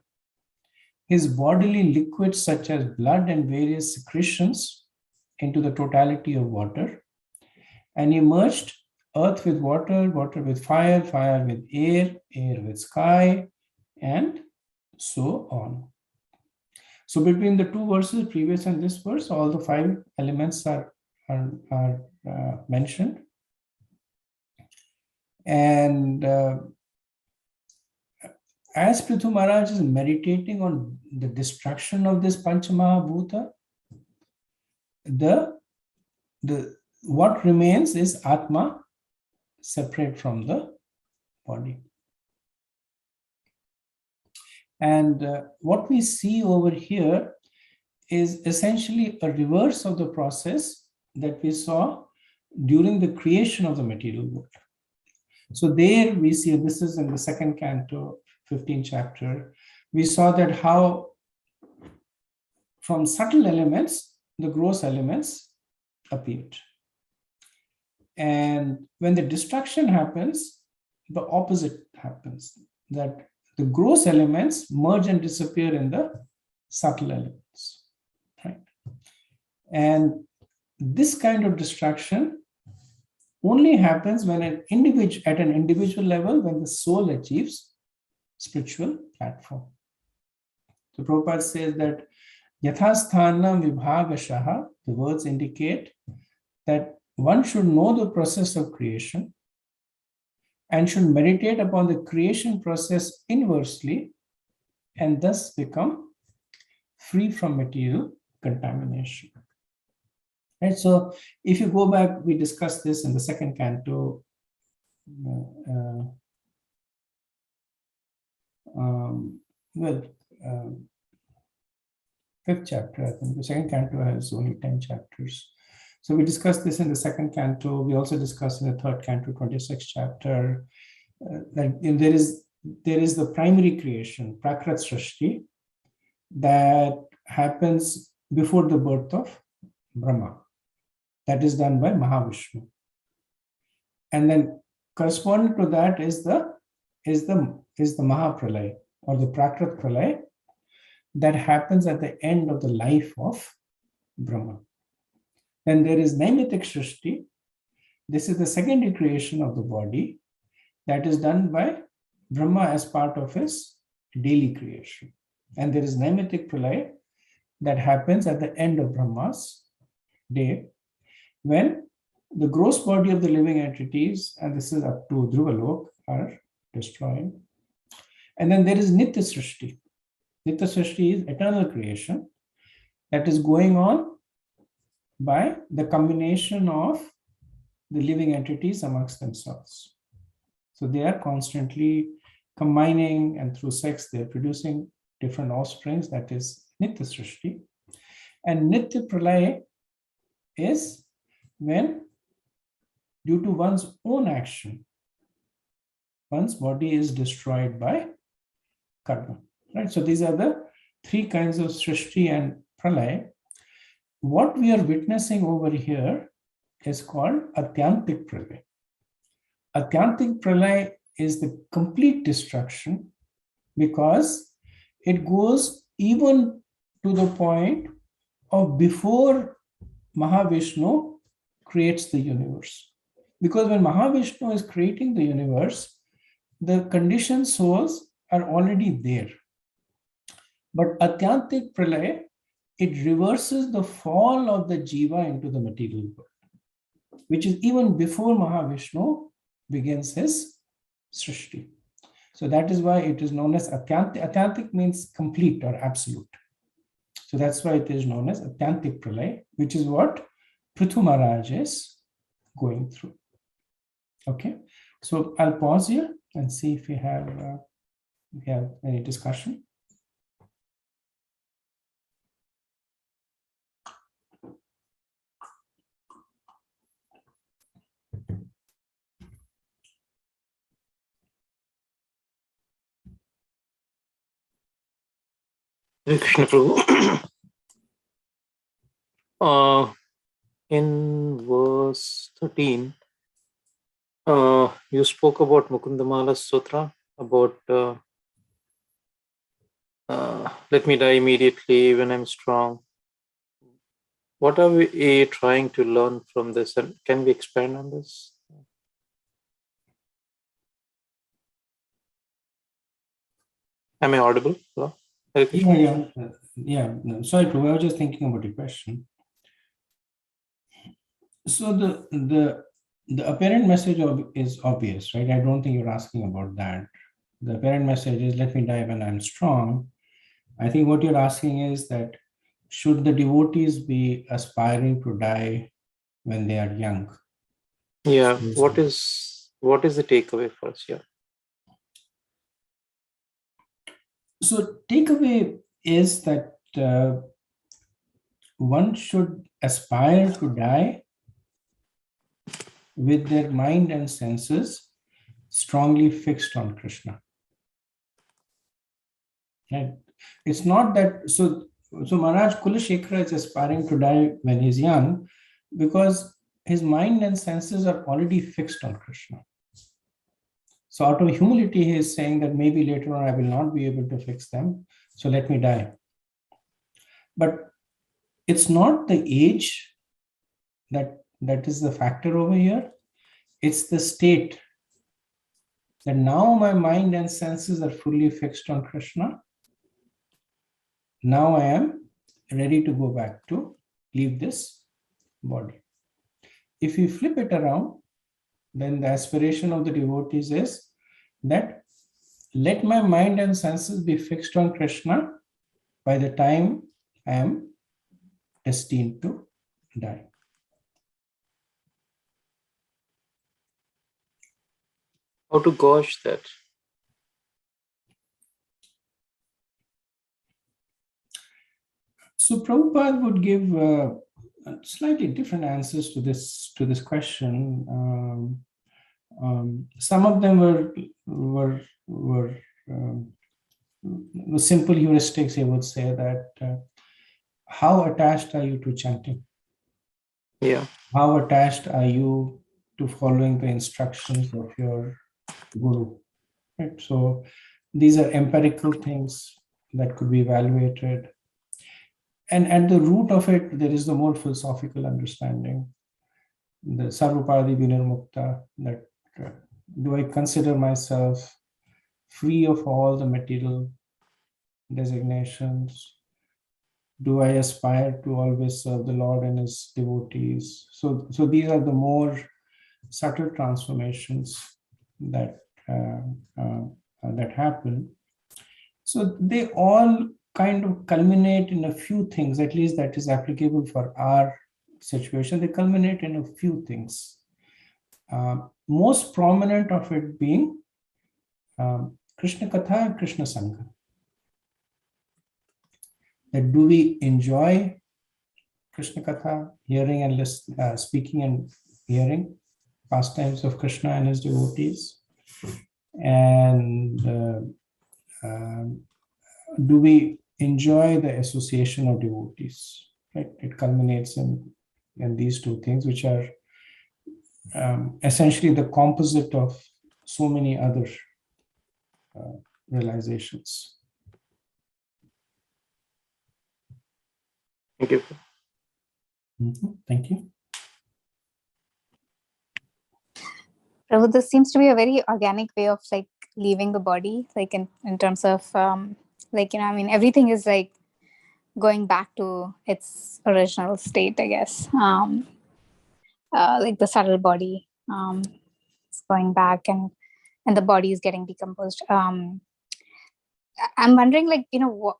His bodily liquids such as blood and various secretions into the totality of water, and he merged earth with water, water with fire, fire with air, air with sky, and so on. So between the two verses, previous and this verse, all the 5 elements are mentioned. And as Prithu Maharaj is meditating on the destruction of this Panchamahabhuta, what remains is Atma, separate from the body. And what we see over here is essentially a reverse of the process that we saw during the creation of the material world. So there we see, this is in the 2nd canto, 15th chapter, we saw that how from subtle elements, the gross elements appeared. And when the destruction happens, the opposite happens, that the gross elements merge and disappear in the subtle elements, right? And this kind of destruction only happens when at an individual level, when the soul achieves spiritual platform. So Prabhupada says that yathasthanam vibhagashaha, the words indicate that one should know the process of creation and should meditate upon the creation process inversely and thus become free from material contamination. Right, so if you go back, we discussed this in the 2nd canto, 5th chapter, I think. The 2nd canto has only 10 chapters. So we discussed this in the 2nd canto. We also discussed in the 3rd canto, 26th chapter, that there is there is the primary creation, Prakrit Srishti, that happens before the birth of Brahma. That is done by Mahavishnu. And then corresponding to that is the Mahapralay or the Prakrit Pralay that happens at the end of the life of Brahma. Then there is Naimitik Srishti. This is the secondary creation of the body that is done by Brahma as part of his daily creation. And there is Naimitik Pralay that happens at the end of Brahma's day, when the gross body of the living entities, and this is up to Dhruvalok, are destroyed. And then there is Nitya Srishti. Nitya Srishti is eternal creation that is going on by the combination of the living entities amongst themselves. So they are constantly combining, and through sex they are producing different offsprings. That is Nitya Srishti. And Nitya Pralaya is when, due to one's own action, one's body is destroyed by karma. Right? So these are the three kinds of Srishti and Pralaya. What we are witnessing over here is called Atyantik Pralaya. Atyantik Pralaya is the complete destruction, because it goes even to the point of before Mahavishnu creates the universe. Because when Mahavishnu is creating the universe, the conditioned souls are already there. But Atyantik Pralaya, it reverses the fall of the jiva into the material world, which is even before Mahavishnu begins his Srishti. So that is why it is known as Atyantik. Atyantik means complete or absolute. So that's why it is known as Atyantik Pralaya, which is what Prithu Maharaj is going through. Okay, so I'll pause here and see if we have any discussion.
Hare Krishna Prabhu. In verse 13, you spoke about Mukundamala Sutra, about let me die immediately when I'm strong. What are we trying to learn from this, and can we expand on this? Am I audible? Hello?
Yeah. No, sorry, Prabhu, I was just thinking about your question. So the apparent message is obvious, right? I don't think you're asking about that. The apparent message is, let me die when I'm strong. I think what you're asking is that, should the devotees be aspiring to die when they are young?
Yeah. What is the takeaway for us here?
So takeaway is that one should aspire to die with their mind and senses strongly fixed on Krishna. Right? It's not that, so Maharaj Kulashekara is aspiring to die when he's young because his mind and senses are already fixed on Krishna. So out of humility, he is saying that maybe later on I will not be able to fix them, so let me die. But it's not the age that is the factor over here. It's the state that now my mind and senses are fully fixed on Krishna. Now I am ready to go back to leave this body. If you flip it around, then the aspiration of the devotees is that let my mind and senses be fixed on Krishna by the time I am destined to die.
How to gauge that?
So Prabhupada would give slightly different answers to this question. Some of them were simple heuristics. He would say that how attached are you to chanting?
Yeah.
How attached are you to following the instructions of your guru? Right. So these are empirical things that could be evaluated. And at the root of it, there is the more philosophical understanding, the Sarvapadi Vinirmukta, that do I consider myself free of all the material designations? Do I aspire to always serve the Lord and his devotees? So these are the more subtle transformations that that happen. So they all kind of culminate in a few things, at least that is applicable for our situation. They culminate in a few things. Most prominent of it being Krishna Katha and Krishna Sangha. That do we enjoy Krishna Katha, hearing and speaking and hearing pastimes of Krishna and his devotees? And do we enjoy the association of devotees? Right? It culminates in these two things, which are essentially the composite of so many other realizations.
Thank you.
Thank you.
Prabhu, this seems to be a very organic way of like leaving the body, like in terms of like, I mean, everything is like going back to its original state, I guess. Like the subtle body is going back, and the body is getting decomposed. I'm wondering, like,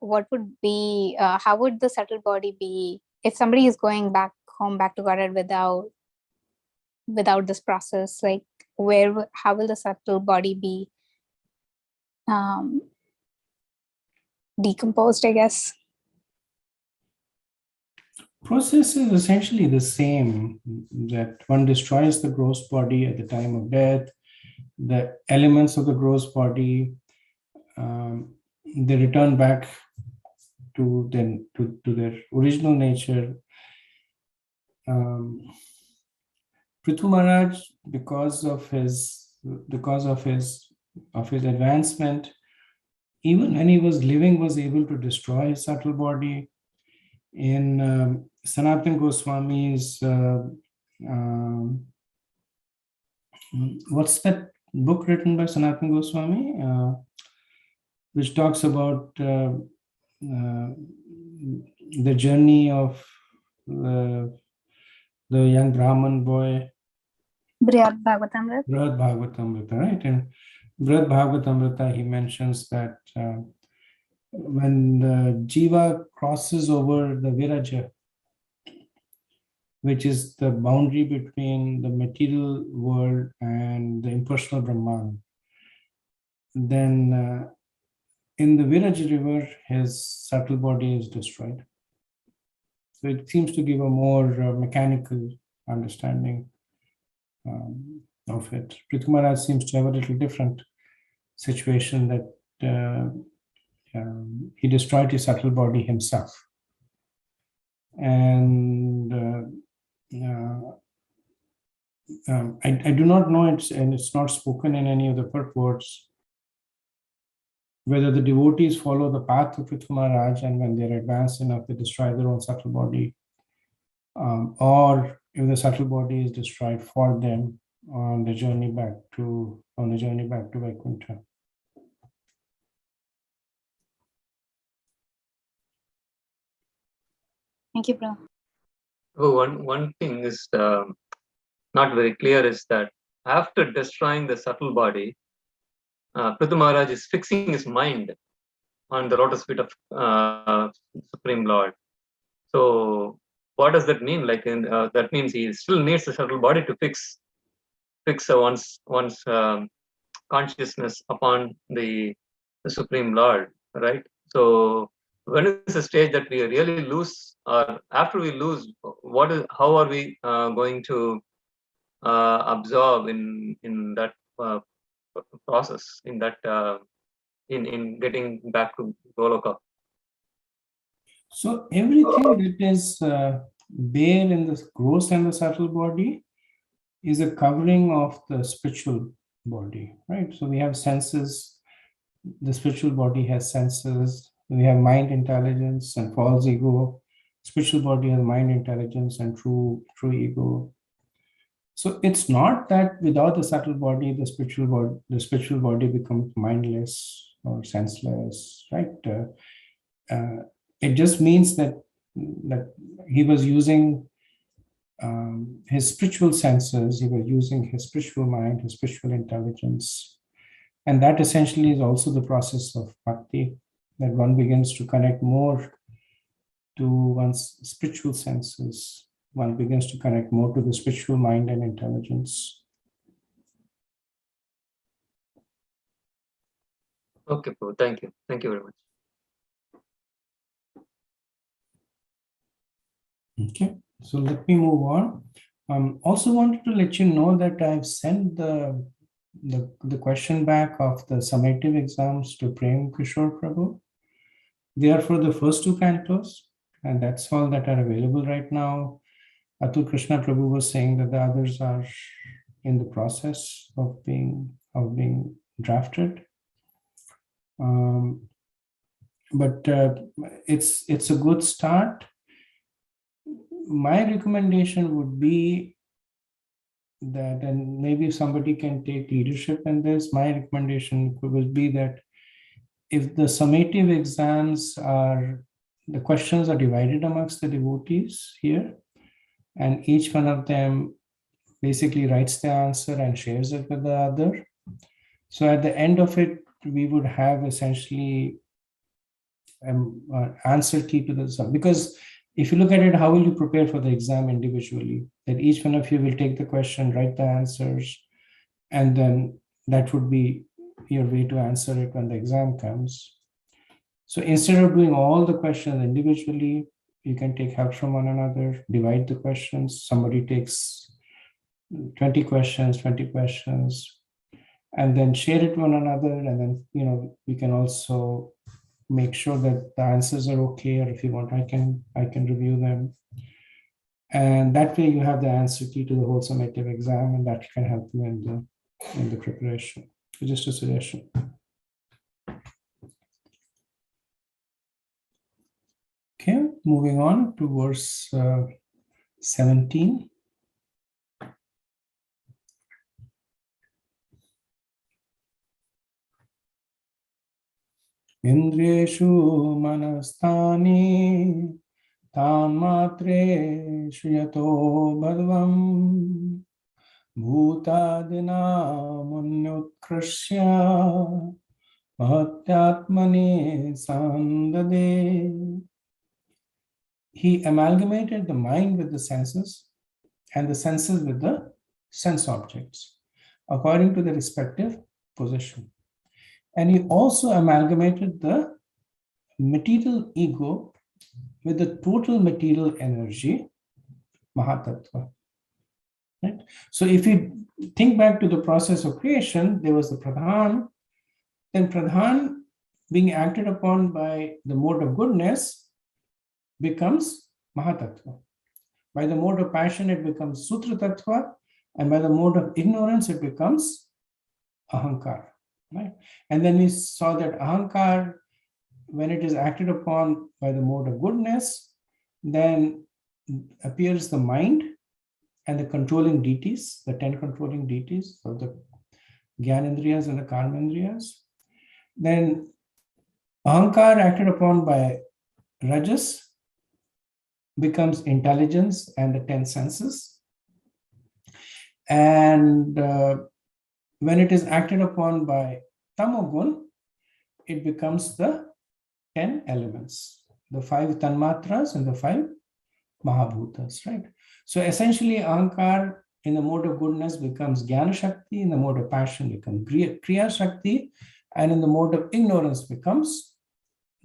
what would be, how would the subtle body be if somebody is going back home, back to Godhead without this process? Like, how will the subtle body be decomposed, I guess?
Process is essentially the same, that one destroys the gross body at the time of death. The elements of the gross body, they return back to their original nature. Prithu Maharaj, because of his advancement, even when he was living, was able to destroy his subtle body. In Sanatana Goswami's what's that book written by Sanatana Goswami, which talks about the journey of the young Brahman boy,
Brihad Bhagavatamrita.
Brihad Bhagavatamrita, right? In Brihad Bhagavatamrita, he mentions that when the jiva crosses over the viraja, which is the boundary between the material world and the impersonal Brahman, then in the Viraja river, his subtle body is destroyed. So it seems to give a more mechanical understanding of it. Prithu Maharaj seems to have a little different situation, that he destroyed his subtle body himself. And I do not know, it's not spoken in any of the purports, whether the devotees follow the path of Prithu Maharaj and when they're advanced enough, they destroy their own subtle body, or if the subtle body is destroyed for them on the journey back to Vaikuntha.
Thank you, bro.
Oh, one thing is not very clear, is that after destroying the subtle body, Prithu Maharaj is fixing his mind on the lotus feet of Supreme Lord. So what does that mean? Like, that means he still needs the subtle body to fix one's consciousness upon the Supreme Lord, right? So when is the stage that we really lose, or after we lose, how are we going to absorb in that process, in that in getting back to Goloka.
So everything that is there in the gross and the subtle body is a covering of the spiritual body, right? So we have senses, the spiritual body has senses, we have mind intelligence and false ego. Spiritual body has mind intelligence and true ego. So it's not that without the subtle body, the spiritual body becomes mindless or senseless, right? It just means that he was using his spiritual senses, he was using his spiritual mind, his spiritual intelligence. And that essentially is also the process of bhakti, that one begins to connect more to one's spiritual senses. One begins to connect more to the spiritual mind and intelligence.
Okay, Prabhu. Thank you. Thank you very much.
Okay, so let me move on. Also wanted to let you know that I've sent the question back of the summative exams to Prem Kishore Prabhu. They are for the first two cantos, and that's all that are available right now. Atul Krishna Prabhu was saying that the others are in the process of being drafted. But it's a good start. My recommendation would be that, and maybe somebody can take leadership in this, my recommendation would be that if the summative exams are, the questions are divided amongst the devotees here, and each one of them basically writes the answer and shares it with the other. So at the end of it, we would have essentially an answer key to the sum. Because if you look at it, how will you prepare for the exam individually? That each one of you will take the question, write the answers, and then that would be your way to answer it when the exam comes. So instead of doing all the questions individually, you can take help from one another, divide the questions. Somebody takes 20 questions, and then share it with one another. And then, we can also make sure that the answers are okay, or if you want, I can review them. And that way you have the answer key to the whole summative exam, and that can help you in the preparation. Just a suggestion. Okay, moving on to verse 17. Indriyeshu manastani tanmatreshu yato bhadvam bhutadina munyutkrishya mahatyatmani sandade. He amalgamated the mind with the senses and the senses with the sense objects according to their respective position. And he also amalgamated the material ego with the total material energy, Mahatattva. Right? So if you think back to the process of creation, there was the Pradhan, then Pradhan being acted upon by the mode of goodness becomes Mahatattva. By the mode of passion, it becomes Sutra Tattva, and by the mode of ignorance, it becomes Ahankar. Right? And then we saw that Ahankar, when it is acted upon by the mode of goodness, then appears the mind and the controlling deities, the 10 controlling deities of the Gyanendriyas and the Karmendriyas. Then Ahankar acted upon by Rajas becomes intelligence and the 10 senses. And when it is acted upon by Tamogun, it becomes the 10 elements, the 5 Tanmatras and the 5 Mahabhutas, right? So essentially, Ahankar in the mode of goodness becomes Jnana Shakti, in the mode of passion becomes Kriya Shakti, and in the mode of ignorance becomes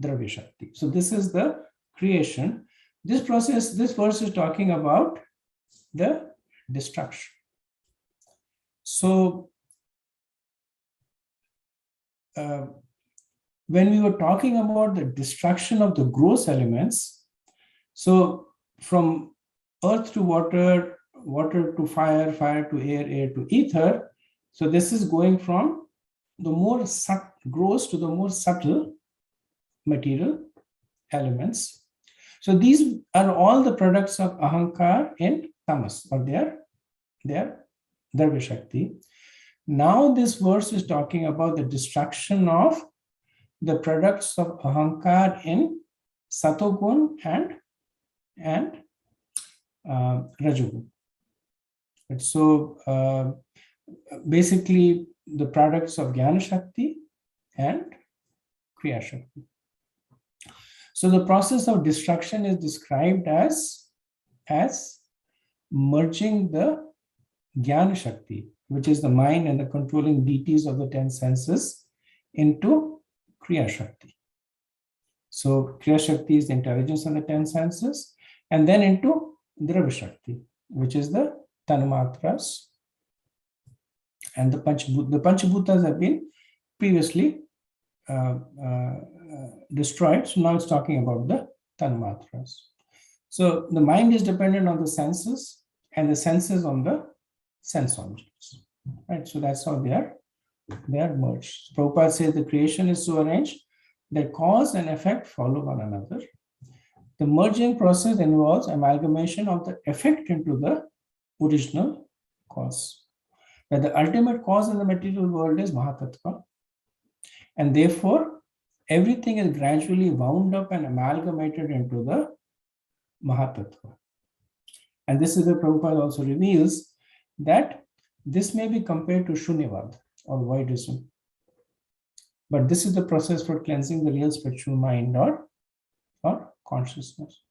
Dravya Shakti. So this is the creation. This process, this verse is talking about the destruction. So when we were talking about the destruction of the gross elements, so from earth to water, water to fire, fire to air, air to ether. So this is going from the more gross to the more subtle material elements. So these are all the products of ahankar and tamas, or their Dravya Shakti. Now this verse is talking about the destruction of the products of ahankar in satogun and rajogun. So basically the products of Jnana Shakti and Kriya Shakti. So the process of destruction is described as merging the Jnana Shakti, which is the mind and the controlling deities of the 10 senses, into Kriya Shakti. So Kriya Shakti is the intelligence of the 10 senses, and then into Dravya Shakti, which is the Tanumatras and the Panchabhutas. The Panchabhutas have been previously destroyed, so now it's talking about the Tanumatras. So the mind is dependent on the senses, and the senses on the sense objects. Right? So that's how they are merged. Prabhupada says the creation is so arranged that cause and effect follow one another. The merging process involves amalgamation of the effect into the original cause. That the ultimate cause in the material world is Mahatattva, and therefore everything is gradually wound up and amalgamated into the Mahatattva. And this is where Prabhupada also reveals that this may be compared to Shunyavad or voidism. But this is the process for cleansing the real spiritual mind or consciousness.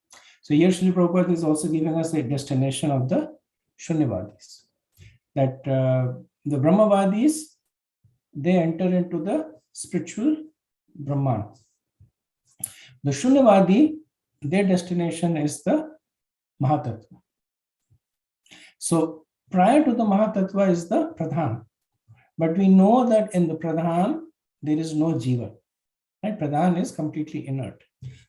So here Srila Prabhupada is also giving us a destination of the Shunyavadis. That the Brahmavadis, they enter into the spiritual Brahman. The Shunyavadi, their destination is the Mahatattva. So prior to the Mahatattva is the Pradhan. But we know that in the Pradhan, there is no Jiva. Right? Pradhan is completely inert.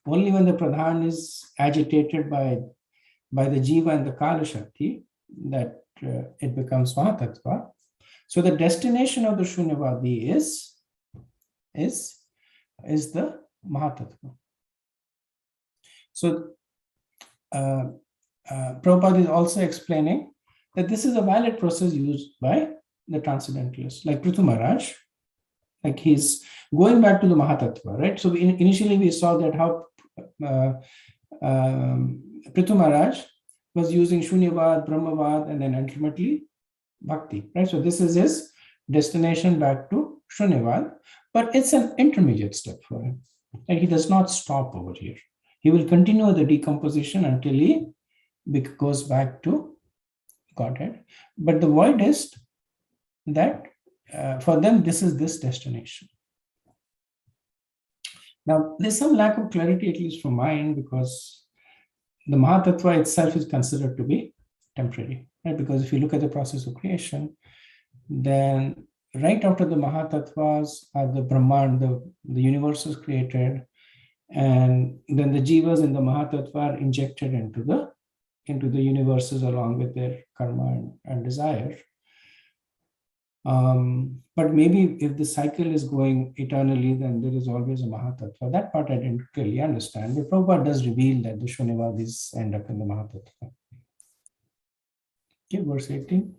Only when the Pradhan is agitated by the Jiva and the Kala Shakti, that it becomes Mahatattva. So the destination of the Shunyavadi is the Mahatattva. So Prabhupada is also explaining that this is a valid process used by the transcendentalists, like Prithu Maharaj, like he's going back to the Mahatattva, right? So initially we saw that how Prithu Maharaj was using Shunyavad, Brahmavad, and then ultimately Bhakti, right? So this is his destination back to Shunyavad, but it's an intermediate step for him. And he does not stop over here. He will continue the decomposition until he goes back to Godhead. But the voidist, that for them, this is this destination. Now, there's some lack of clarity, at least from my end, because the Mahatattva itself is considered to be temporary, right? Because if you look at the process of creation, then right after the Mahatattvas are the Brahman, the universe is created, and then the jivas in the Mahatattva are injected into the universes along with their karma and desire. But maybe if the cycle is going eternally, then there is always a Mahatattva. That part I didn't really understand. But Prabhupada does reveal that the Shunyavadis end up in the Mahatattva. Okay, verse 18.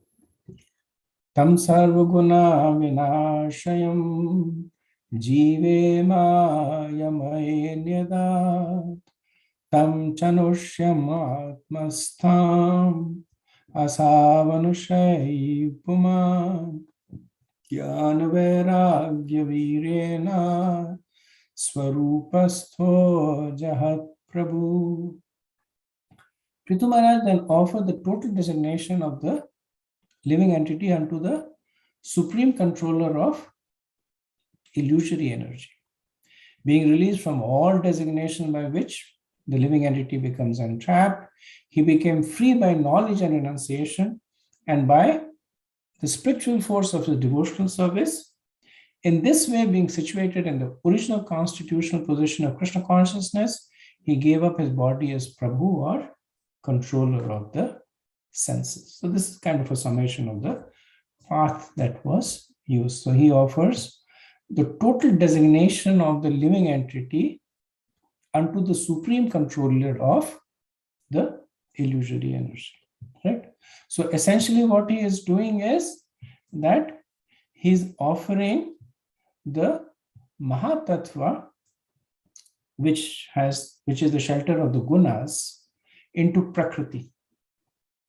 Tam sarvaguna vinashayam jive mayamayenyadat tam chanushyam atmastham asavanushay puman jnana vairagya virena swarupastho jahat prabhu. Prithu Maharaj then offered the total designation of the living entity unto the supreme controller of illusory energy, being released from all designation by which the living entity becomes entrapped. He became free by knowledge and renunciation, and by the spiritual force of his devotional service. In this way, being situated in the original constitutional position of Krishna consciousness, he gave up his body as Prabhu or controller of the senses. So this is kind of a summation of the path that was used. So he offers the total designation of the living entity unto the supreme controller of the illusory energy, right? So essentially what he is doing is that he's offering the Mahatattva, which is the shelter of the gunas, into Prakriti,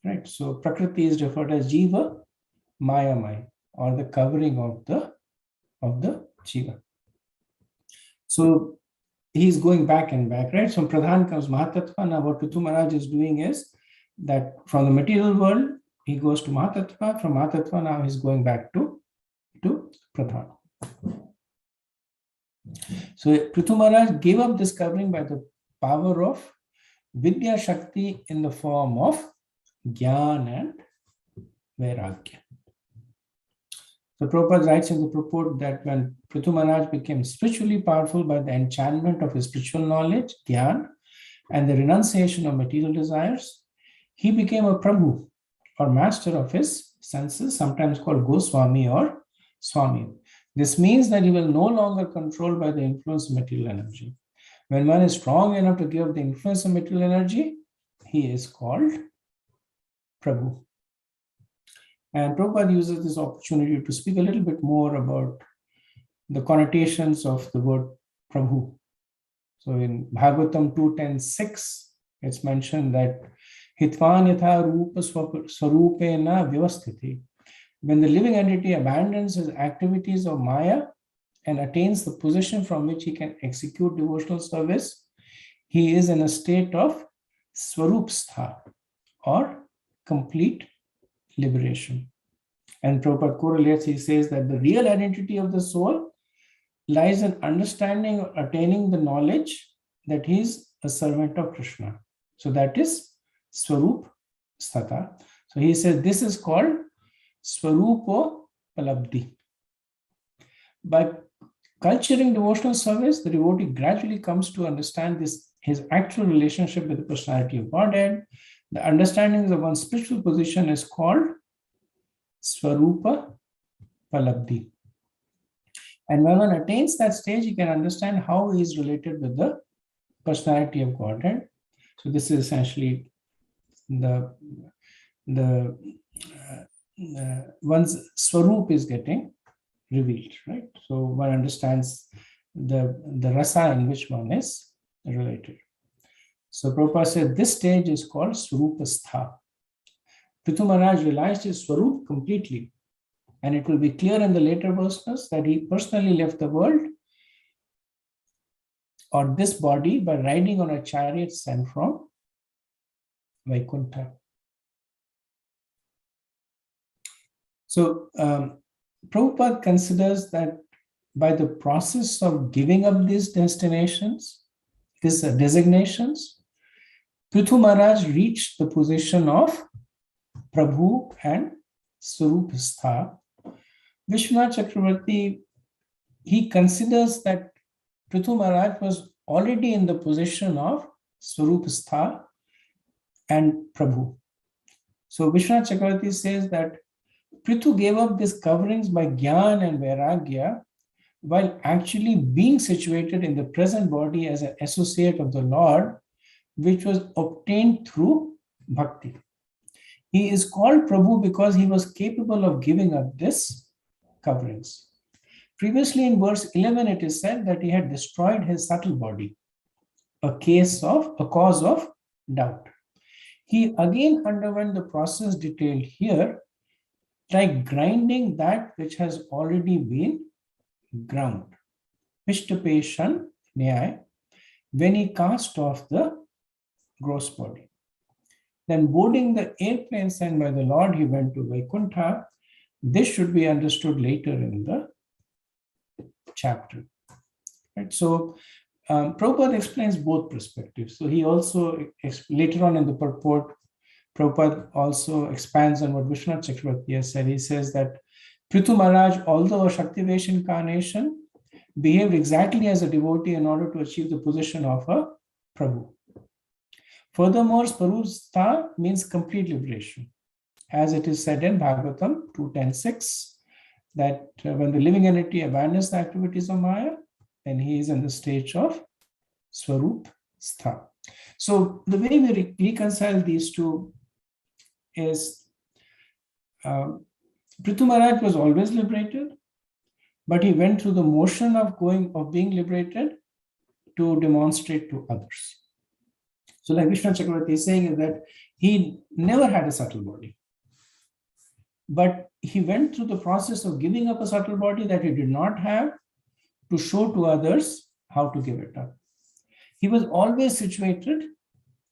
right? So Prakriti is referred as Jiva Mayamaya, or the covering of the Jiva. So he's going back and back, right? So Pradhan comes Mahatattva. Now what Prithu Maharaj is doing is that from the material world, he goes to Mahatattva. From Mahatattva, now he's going back to Pradhan. So Prithu Maharaj gave up this covering by the power of Vidya Shakti in the form of Gyan and Vairagya. So Prabhupada writes in the purport that when Prithu Maharaj became spiritually powerful by the enchantment of his spiritual knowledge, Gyan, and the renunciation of material desires, he became a Prabhu or master of his senses, sometimes called Goswami or Swami. This means that he will no longer controlled by the influence of material energy. When one is strong enough to give up the influence of material energy, he is called Prabhu. And Prabhupada uses this opportunity to speak a little bit more about the connotations of the word Prabhu. So in Bhagavatam 2.10.6, it's mentioned that Hitvan yatha rupa swarupena vyavasthiti. When the living entity abandons his activities of Maya and attains the position from which he can execute devotional service, he is in a state of Swarupstha, or complete liberation. And Prabhupada correlates, he says that the real identity of the soul lies in understanding or attaining the knowledge that he is a servant of Krishna. So that is Swarup Sthata. So he says this is called Swarupo Palabdhi. By culturing devotional service, the devotee gradually comes to understand his actual relationship with the personality of Godhead. The understanding of one's spiritual position is called Swarupa Palabdhi. And when one attains that stage, he can understand how he is related with the personality of Godhead. So this is essentially one's Swarup is getting revealed, right? So one understands the rasa in which one is related. So Prabhupada said this stage is called Swarupastha. Prithu Maharaj realized his Swarup completely, and it will be clear in the later verses that he personally left the world or this body by riding on a chariot sent from Vaikuntha. So Prabhupada considers that by the process of giving up these designations, Prithu Maharaj reached the position of Prabhu and Swarupastha. Vishwanath Chakravarti, he considers that Prithu Maharaj was already in the position of Swarupastha and Prabhu. So Vishwanath Chakravarti says that Prithu gave up these coverings by Gyan and Vairagya while actually being situated in the present body as an associate of the Lord, which was obtained through bhakti. He is called Prabhu because he was capable of giving up this coverings. Previously in verse 11, it is said that he had destroyed his subtle body, a cause of doubt. He again underwent the process detailed here, like grinding that which has already been ground. Pishtapeshan Nyaya, when he cast off the gross body. Then boarding the airplane sent by the Lord, he went to Vaikuntha. This should be understood later in the chapter. Right? So Prabhupada explains both perspectives. So he also, later on in the purport, Prabhupada also expands on what Vishwanath Chakravarti has said. He says that Prithu Maharaj, although a Shaktivesh incarnation, behaved exactly as a devotee in order to achieve the position of a Prabhu. Furthermore, Swarupstha means complete liberation. As it is said in Bhagavatam 2.10.6, that when the living entity abandons the activities of Maya, then he is in the stage of Swarupstha. So the way we reconcile these two is Prithu Maharaj was always liberated, but he went through the motion of being liberated to demonstrate to others. So like Vishnu Chakravarti is saying is that he never had a subtle body, but he went through the process of giving up a subtle body that he did not have to show to others how to give it up. He was always situated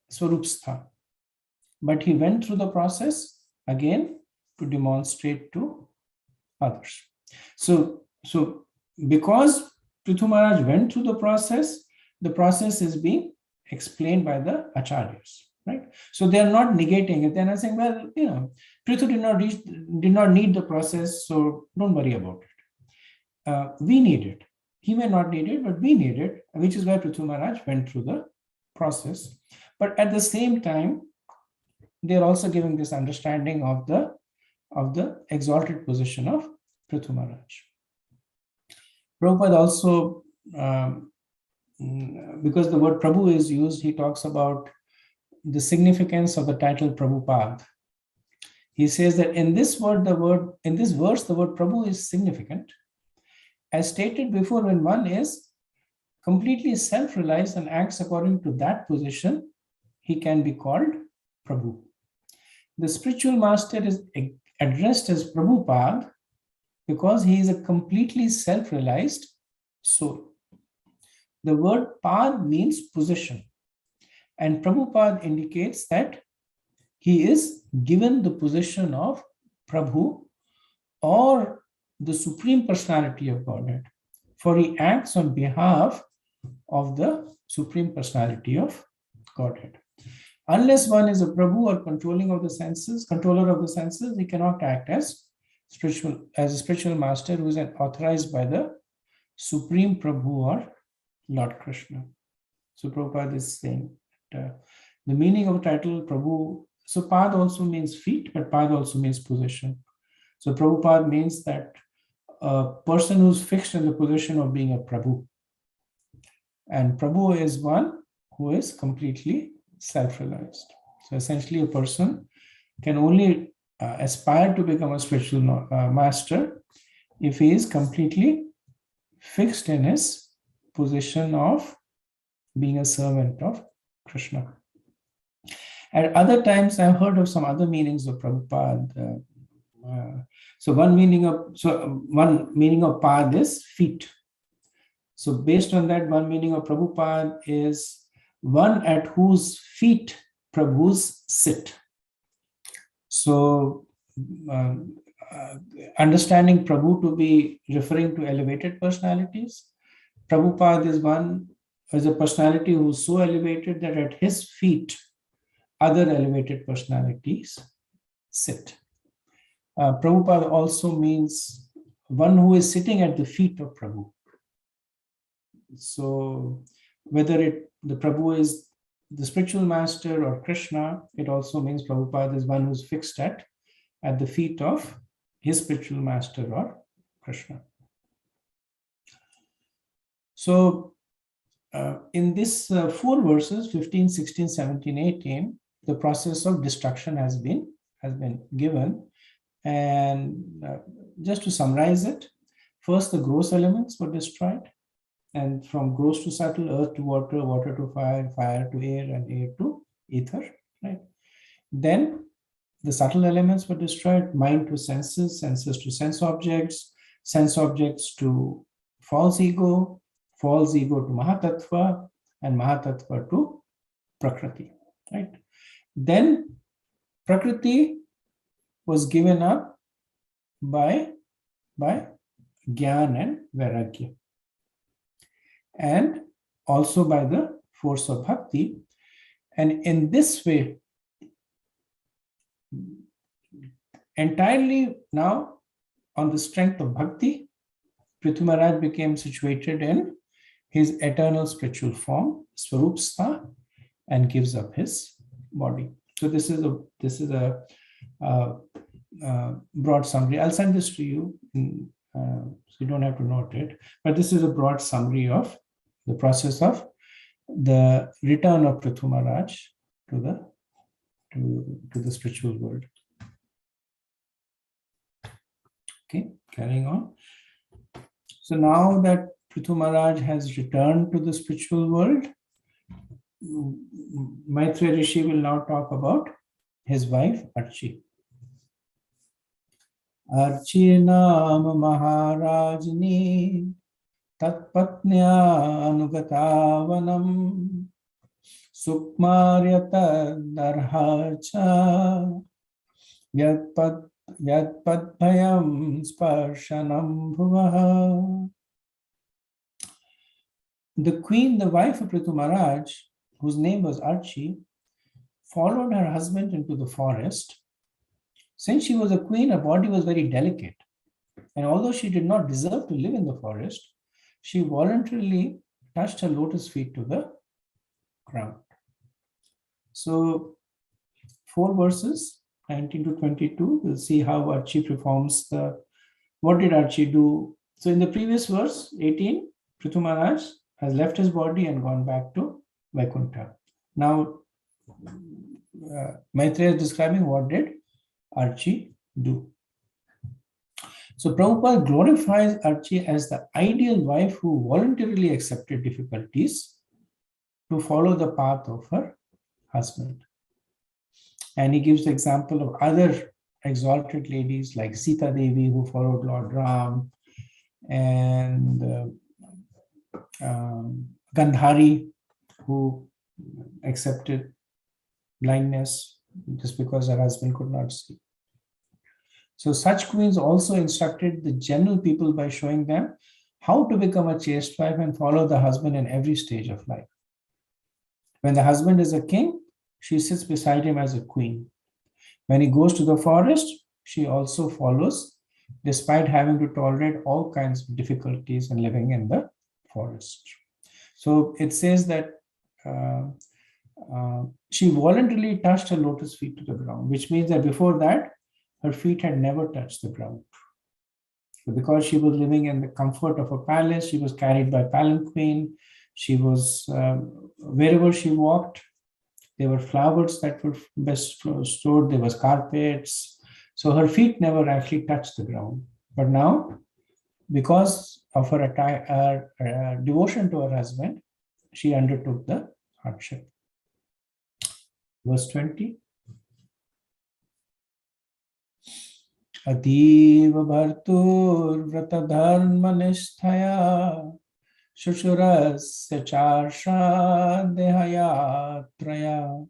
Swarupstha, but he went through the process again to demonstrate to others. So because Prithu Maharaj went through the process is being explained by the acharyas, right? So they are not negating it. They're not saying, well, Prithu did not need the process, so don't worry about it. We need it. He may not need it, but we need it, which is why Prithu Maharaj went through the process. But at the same time, they're also giving this understanding of the exalted position of Prithu Maharaj. Prabhupada also, because the word Prabhu is used, he talks about the significance of the title Prabhupada. He says that in this verse, the word Prabhu is significant. As stated before, when one is completely self-realized and acts according to that position, he can be called Prabhu. The spiritual master is addressed as Prabhupada because he is a completely self-realized soul. The word Pad means position, and Prabhupada indicates that he is given the position of Prabhu or the Supreme Personality of Godhead, for he acts on behalf of the Supreme Personality of Godhead. Unless one is a Prabhu or controller of the senses, he cannot act as a spiritual master who is authorized by the Supreme Prabhu or Lord Krishna. So Prabhupada is saying the meaning of the title Prabhu, so Pad also means feet, but Pad also means position. So Prabhupada means that a person who's fixed in the position of being a Prabhu. And Prabhu is one who is completely self-realized. So essentially a person can only aspire to become a spiritual master if he is completely fixed in his position of being a servant of Krishna. At other times, I've heard of some other meanings of Prabhupada. So one meaning of Pad is feet. So based on that, one meaning of Prabhupada is one at whose feet Prabhus sit. So understanding Prabhu to be referring to elevated personalities, Prabhupada is a personality who is so elevated that at his feet other elevated personalities sit. Prabhupada also means one who is sitting at the feet of Prabhu. So whether the Prabhu is the spiritual master or Krishna, it also means Prabhupada is one who's fixed at the feet of his spiritual master or Krishna. So in this 4 verses, 15, 16, 17, 18, the process of destruction has been given. And just to summarize it, first the gross elements were destroyed, and from gross to subtle, earth to water, water to fire, fire to air, and air to ether, right? Then the subtle elements were destroyed, mind to senses, senses to sense objects to false ego to Mahatattva, and Mahatattva to Prakriti, right? Then Prakriti was given up by Gyan and Vairagya, and also by the force of Bhakti. And in this way, entirely now on the strength of bhakti, Prithu Maharaj became situated in his eternal spiritual form, Swarupstha, and gives up his body. So this is a broad summary. I'll send this to you, so you don't have to note it. But this is a broad summary of the process of the return of Prithu Maharaj to the spiritual world. Okay, carrying on. So now that Prithu Maharaj has returned to the spiritual world, Maitreya Rishi will now talk about his wife Archi. Archi naam Maharajni tatpatnya anugatavanam sukmaryata darhacha yadpadbhayam sparshanam bhuvaha. The queen, the wife of Prithu Maharaj, whose name was Archi, followed her husband into the forest. Since she was a queen, her body was very delicate. And although she did not deserve to live in the forest, she voluntarily touched her lotus feet to the ground. So 4 verses, 19 to 22, we'll see how Archi performs what did Archi do? So in the previous verse, 18, Prithu Maharaj has left his body and gone back to Vaikuntha. Now, Maitreya is describing what did Archi do. So Prabhupada glorifies Archi as the ideal wife who voluntarily accepted difficulties to follow the path of her husband. And he gives the example of other exalted ladies like Sita Devi, who followed Lord Ram, and Gandhari, who accepted blindness just because her husband could not see. So such queens also instructed the general people by showing them how to become a chaste wife and follow the husband in every stage of life. When the husband is a king, she sits beside him as a queen. When he goes to the forest, she also follows, despite having to tolerate all kinds of difficulties in living in the forest. So it says that she voluntarily touched her lotus feet to the ground, which means that before that, her feet had never touched the ground. So because she was living in the comfort of a palace, she was carried by palanquin. She was, wherever she walked, there were flowers that were best stored, there was carpets. So her feet never actually touched the ground. But now, because of her devotion to her husband, she undertook the hardship. Verse 20. Ativa bhartur vrata dharma nisthaya shushurasya charsha dehayatraya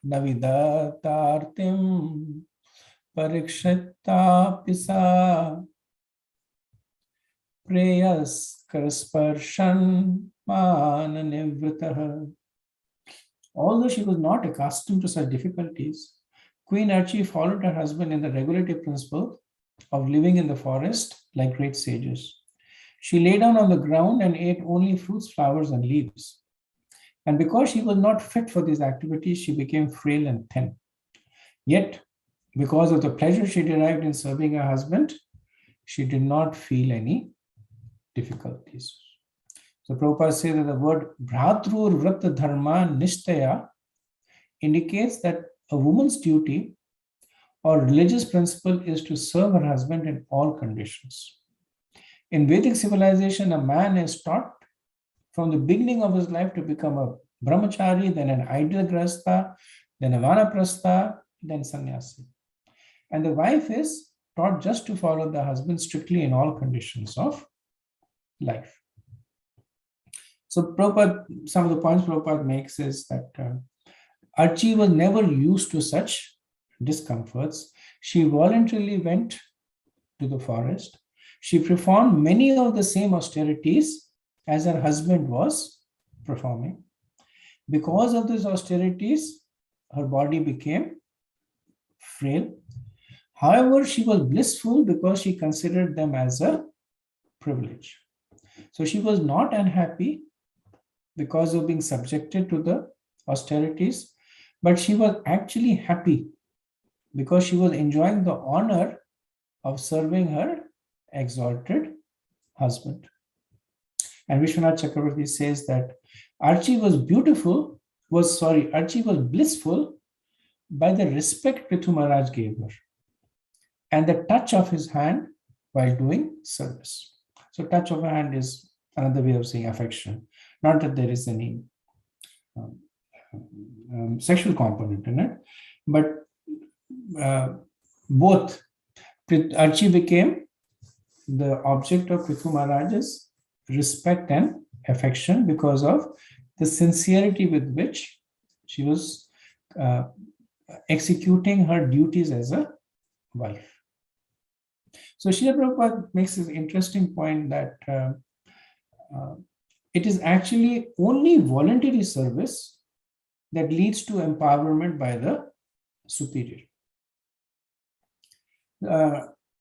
navidatartim parikshita pisa preyas karsparshan mananivritah. Although she was not accustomed to such difficulties, Queen Archi followed her husband in the regulative principle of living in the forest like great sages. She lay down on the ground and ate only fruits, flowers, and leaves. And because she was not fit for these activities, she became frail and thin. Yet, because of the pleasure she derived in serving her husband, she did not feel any difficulties. So Prabhupada says that the word Bhratrur Vrata Dharma Nishtaya indicates that a woman's duty or religious principle is to serve her husband in all conditions. In Vedic civilization, a man is taught from the beginning of his life to become a brahmachari, then an ideal grasta, then a vanaprastha, then sannyasi. And the wife is taught just to follow the husband strictly in all conditions of life. So Prabhupada, some of the points Prabhupada makes is that Archi was never used to such discomforts. She voluntarily went to the forest. She performed many of the same austerities as her husband was performing. Because of these austerities, her body became frail. However, she was blissful because she considered them as a privilege. So she was not unhappy because of being subjected to the austerities, but she was actually happy because she was enjoying the honor of serving her exalted husband. And Vishwanath Chakravarti says that Archie was blissful by the respect Prithu Maharaj gave her and the touch of his hand while doing service. So touch of a hand is another way of saying affection. Not that there is any sexual component in it, but both. Archie became the object of Prithu Maharaj's respect and affection because of the sincerity with which she was executing her duties as a wife. So Srila Prabhupada makes this interesting point that it is actually only voluntary service that leads to empowerment by the superior.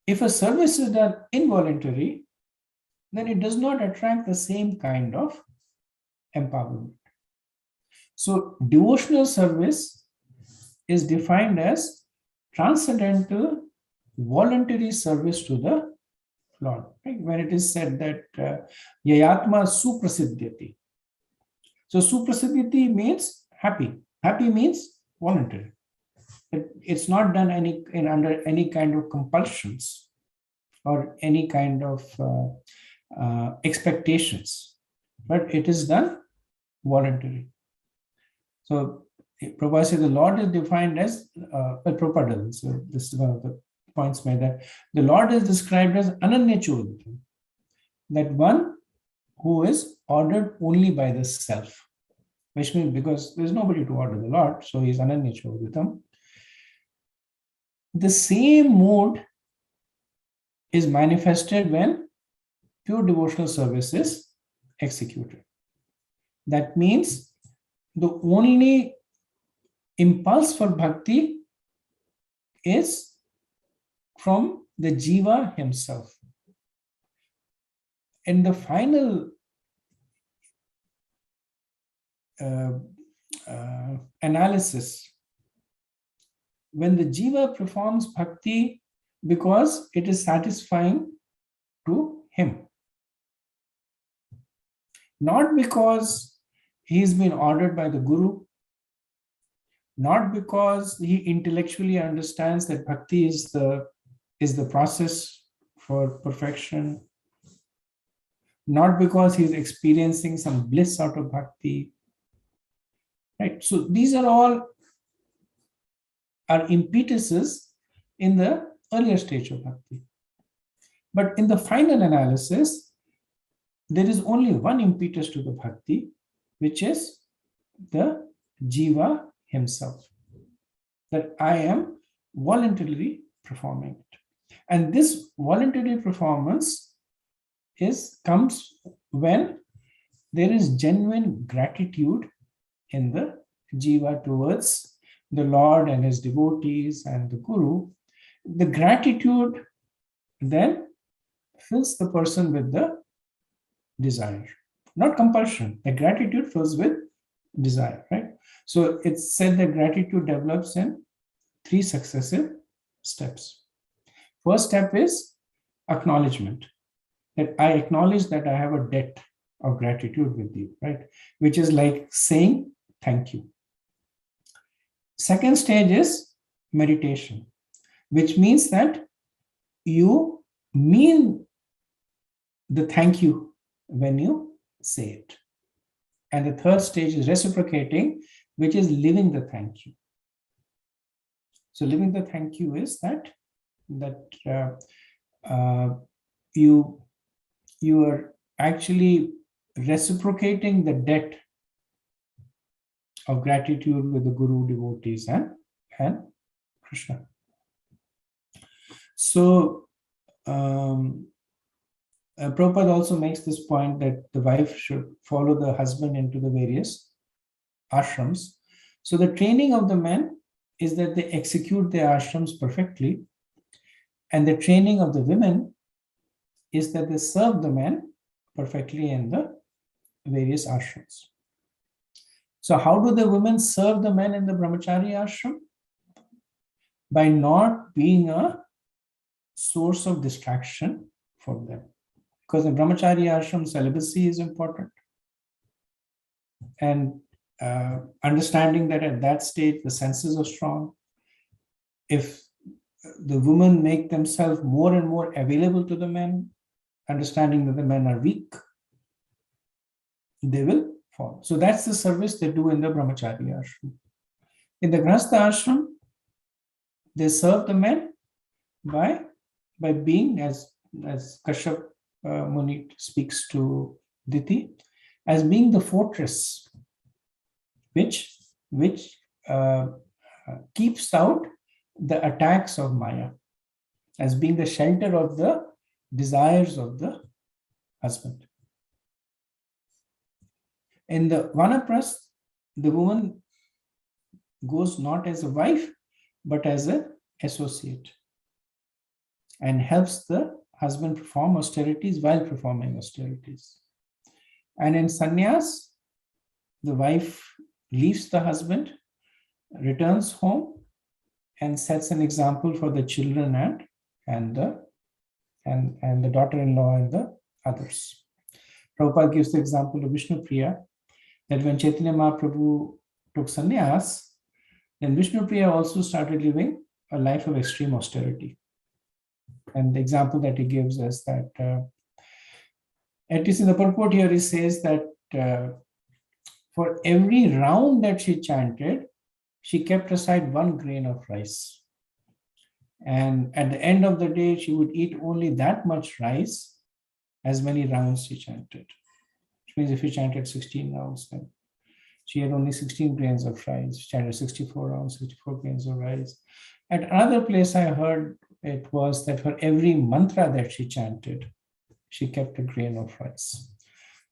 If a service is done involuntary, then it does not attract the same kind of empowerment. So devotional service is defined as transcendental voluntary service to the Lord. Right? When it is said that Yayatma Suprasiddhyati. So Suprasiddhyati means happy. Happy means voluntary. It's not done under any kind of compulsions or any kind of expectations, but it is done voluntarily. So Prabhupada says the Lord is defined as, Prabhupada doesn't, so this is one of the points made, that the Lord is described as Ananya Chodita, that one who is ordered only by the self, which means because there's nobody to order the Lord, so he's Ananya Chodita. The same mood is manifested when pure devotional service is executed. That means the only impulse for bhakti is from the jiva himself. In the final analysis, when the jiva performs bhakti because it is satisfying to him, not because he's been ordered by the guru, not because he intellectually understands that bhakti is the process for perfection, not because he's experiencing some bliss out of bhakti, right? So these are all impetuses in the earlier stage of bhakti. But in the final analysis, there is only one impetus to the bhakti, which is the jiva himself, that I am voluntarily performing it. And this voluntary performance comes when there is genuine gratitude in the jiva towards the Lord and his devotees and the guru. The gratitude then fills the person with the desire, not compulsion. The gratitude fills with desire, right? So it's said that gratitude develops in 3 successive steps. First step is acknowledgement, that I acknowledge that I have a debt of gratitude with you, right? Which is like saying thank you. Second stage is meditation, which means that you mean the thank you when you say it. And the third stage is reciprocating, which is living the thank you. So living the thank you is that you are actually reciprocating the debt of gratitude with the guru, devotees, and Krishna. So Prabhupada also makes this point that the wife should follow the husband into the various ashrams. So the training of the men is that they execute their ashrams perfectly, and the training of the women is that they serve the men perfectly in the various ashrams. So how do the women serve the men in the brahmachari ashram? By not being a source of distraction for them. Because in brahmachari ashram, celibacy is important. And understanding that at that stage, the senses are strong. If the women make themselves more and more available to the men, understanding that the men are weak, they will fall. So that's the service they do in the brahmachari ashram. In the grahastha ashram, they serve the men by being, as Kashyap Muni speaks to Diti, as being the fortress which keeps out the attacks of Maya, as being the shelter of the desires of the husband. In the vanaprasth, the woman goes not as a wife, but as an associate, and helps the husband perform austerities while performing austerities. And in sannyas, the wife leaves the husband, returns home, and sets an example for the children and the daughter-in-law and the others. Prabhupada gives the example of Vishnu Priya, that when Chaitanya Mahaprabhu took sannyas, then Vishnu Priya also started living a life of extreme austerity. And the example that he gives is that, at least in the purport here, he says that for every round that she chanted, she kept aside 1 grain of rice. And at the end of the day, she would eat only that much rice as many rounds she chanted. Which means if she chanted 16 rounds, then she had only 16 grains of rice. She chanted 64 rounds, 64 grains of rice. At another place I heard it was that for every mantra that she chanted, she kept a grain of rice.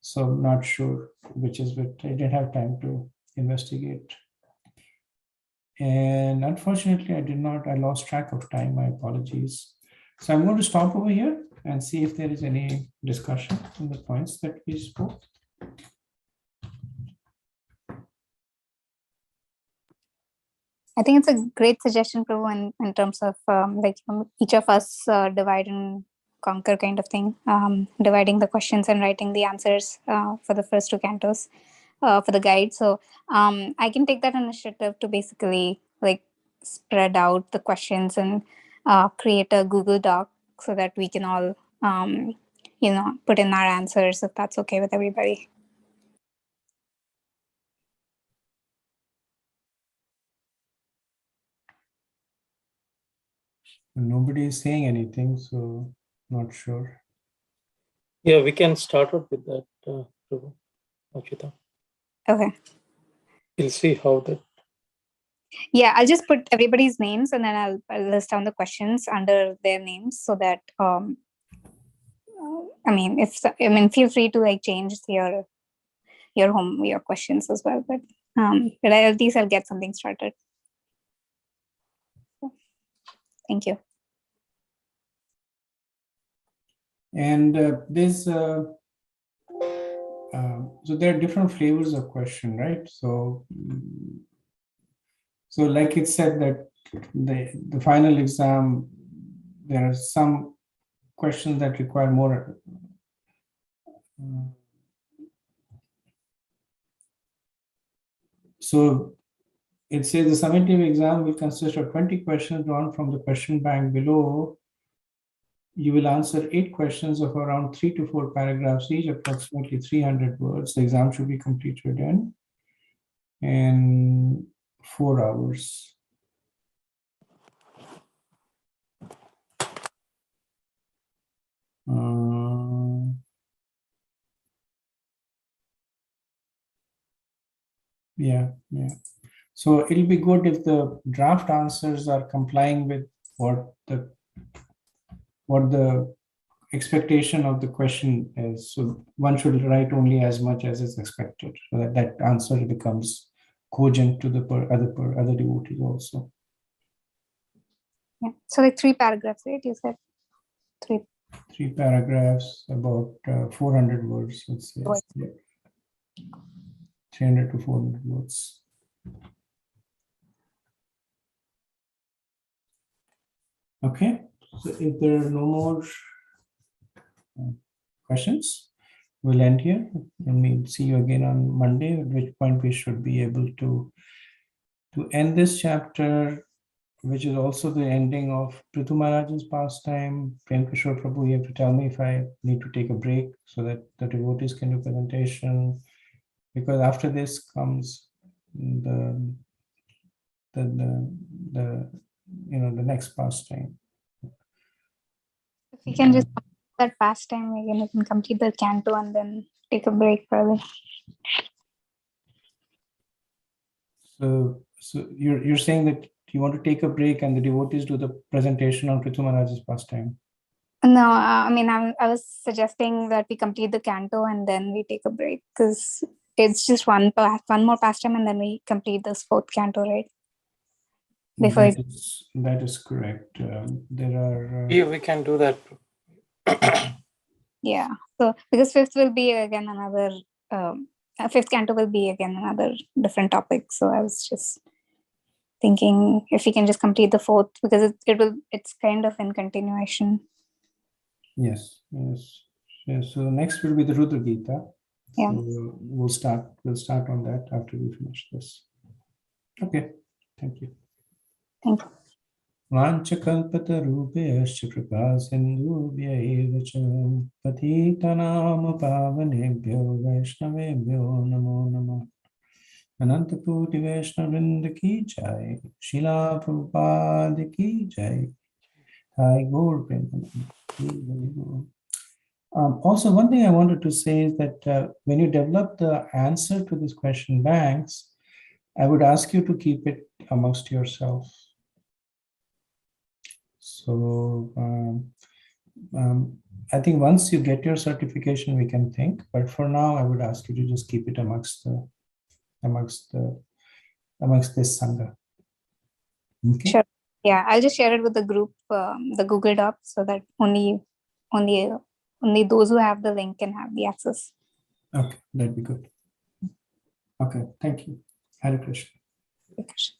So I'm not sure which is which. I didn't have time to investigate. And unfortunately, I lost track of time. My apologies. So I'm going to stop over here and see if there is any discussion on the points that we spoke.
I think it's a great suggestion, Prabhu, in terms of each of us divide and conquer kind of thing, dividing the questions and writing the answers for the first 2 cantos for the guide. So I can take that initiative to basically spread out the questions and create a Google Doc so that we can all, put in our answers if that's okay with everybody.
Nobody is saying anything, so not sure.
Yeah, we can start out with that, Prabhu, Achita.
Okay.
We'll see how that.
Yeah, I'll just put everybody's names and then I'll list down the questions under their names so that feel free to change your questions as well. But at least I'll get something started. Thank you.
And there's so there are different flavors of question, right? So like it said that the final exam, there are some questions that require more. So it says the summative exam will consist of 20 questions drawn from the question bank below. You will answer 8 questions of around 3 to 4 paragraphs each, approximately 300 words. The exam should be completed in 4 hours. Yeah. So it'll be good if the draft answers are complying with what the expectation of the question is. So one should write only as much as is expected, so that answer becomes cogent to the other devotees also.
Yeah. So like 3 paragraphs, right? You said 3.
3 paragraphs, about 400 words, let's say.
Words.
Yeah. 300 to 400 words. Okay, so if there are no more questions, we'll end here and we'll see you again on Monday, at which point we should be able to end this chapter, which is also the ending of Prithu Maharaj's pastime. Prem Kishore Prabhu, you have to tell me if I need to take a break so that the devotees can do presentation, because after this comes the next pastime.
If we can just complete that pastime again, we can complete the canto and then take a break further.
So you're saying that you want to take a break and the devotees do the presentation on Prithu Maharaj's pastime?
No, I mean, I was suggesting that we complete the canto and then we take a break, because it's just one more pastime and then we complete this 4th canto, right? Before
That is correct. There are
Yeah, we can do that.
yeah. So because 5th will be again another 5th canto will be again another different topic. So I was just thinking if we can just complete the 4th, because it's kind of in continuation.
yes. So next will be the Rudra Gita.
Yeah.
So we'll start on that after we finish this. Okay. Thank you.
Thank you.
Vanchakalpatarubhyascha kripa sindhubhya eva cha patitanam pavanebhyo vaishnavebhyo namo namah. Anantapurti Vaishnavrinda ki jai, Srila Prabhupada ki jai. Hi, Gaur Premanand. Also, one thing I wanted to say is that when you develop the answer to this question banks, I would ask you to keep it amongst yourself. So I think once you get your certification, we can think. But for now, I would ask you to just keep it amongst this sangha. Okay.
Sure. Yeah, I'll just share it with the group, the Google Doc, so that only those who have the link can have the access.
Okay, that'd be good. Okay, thank you. Hare Krishna.
Hare Krishna.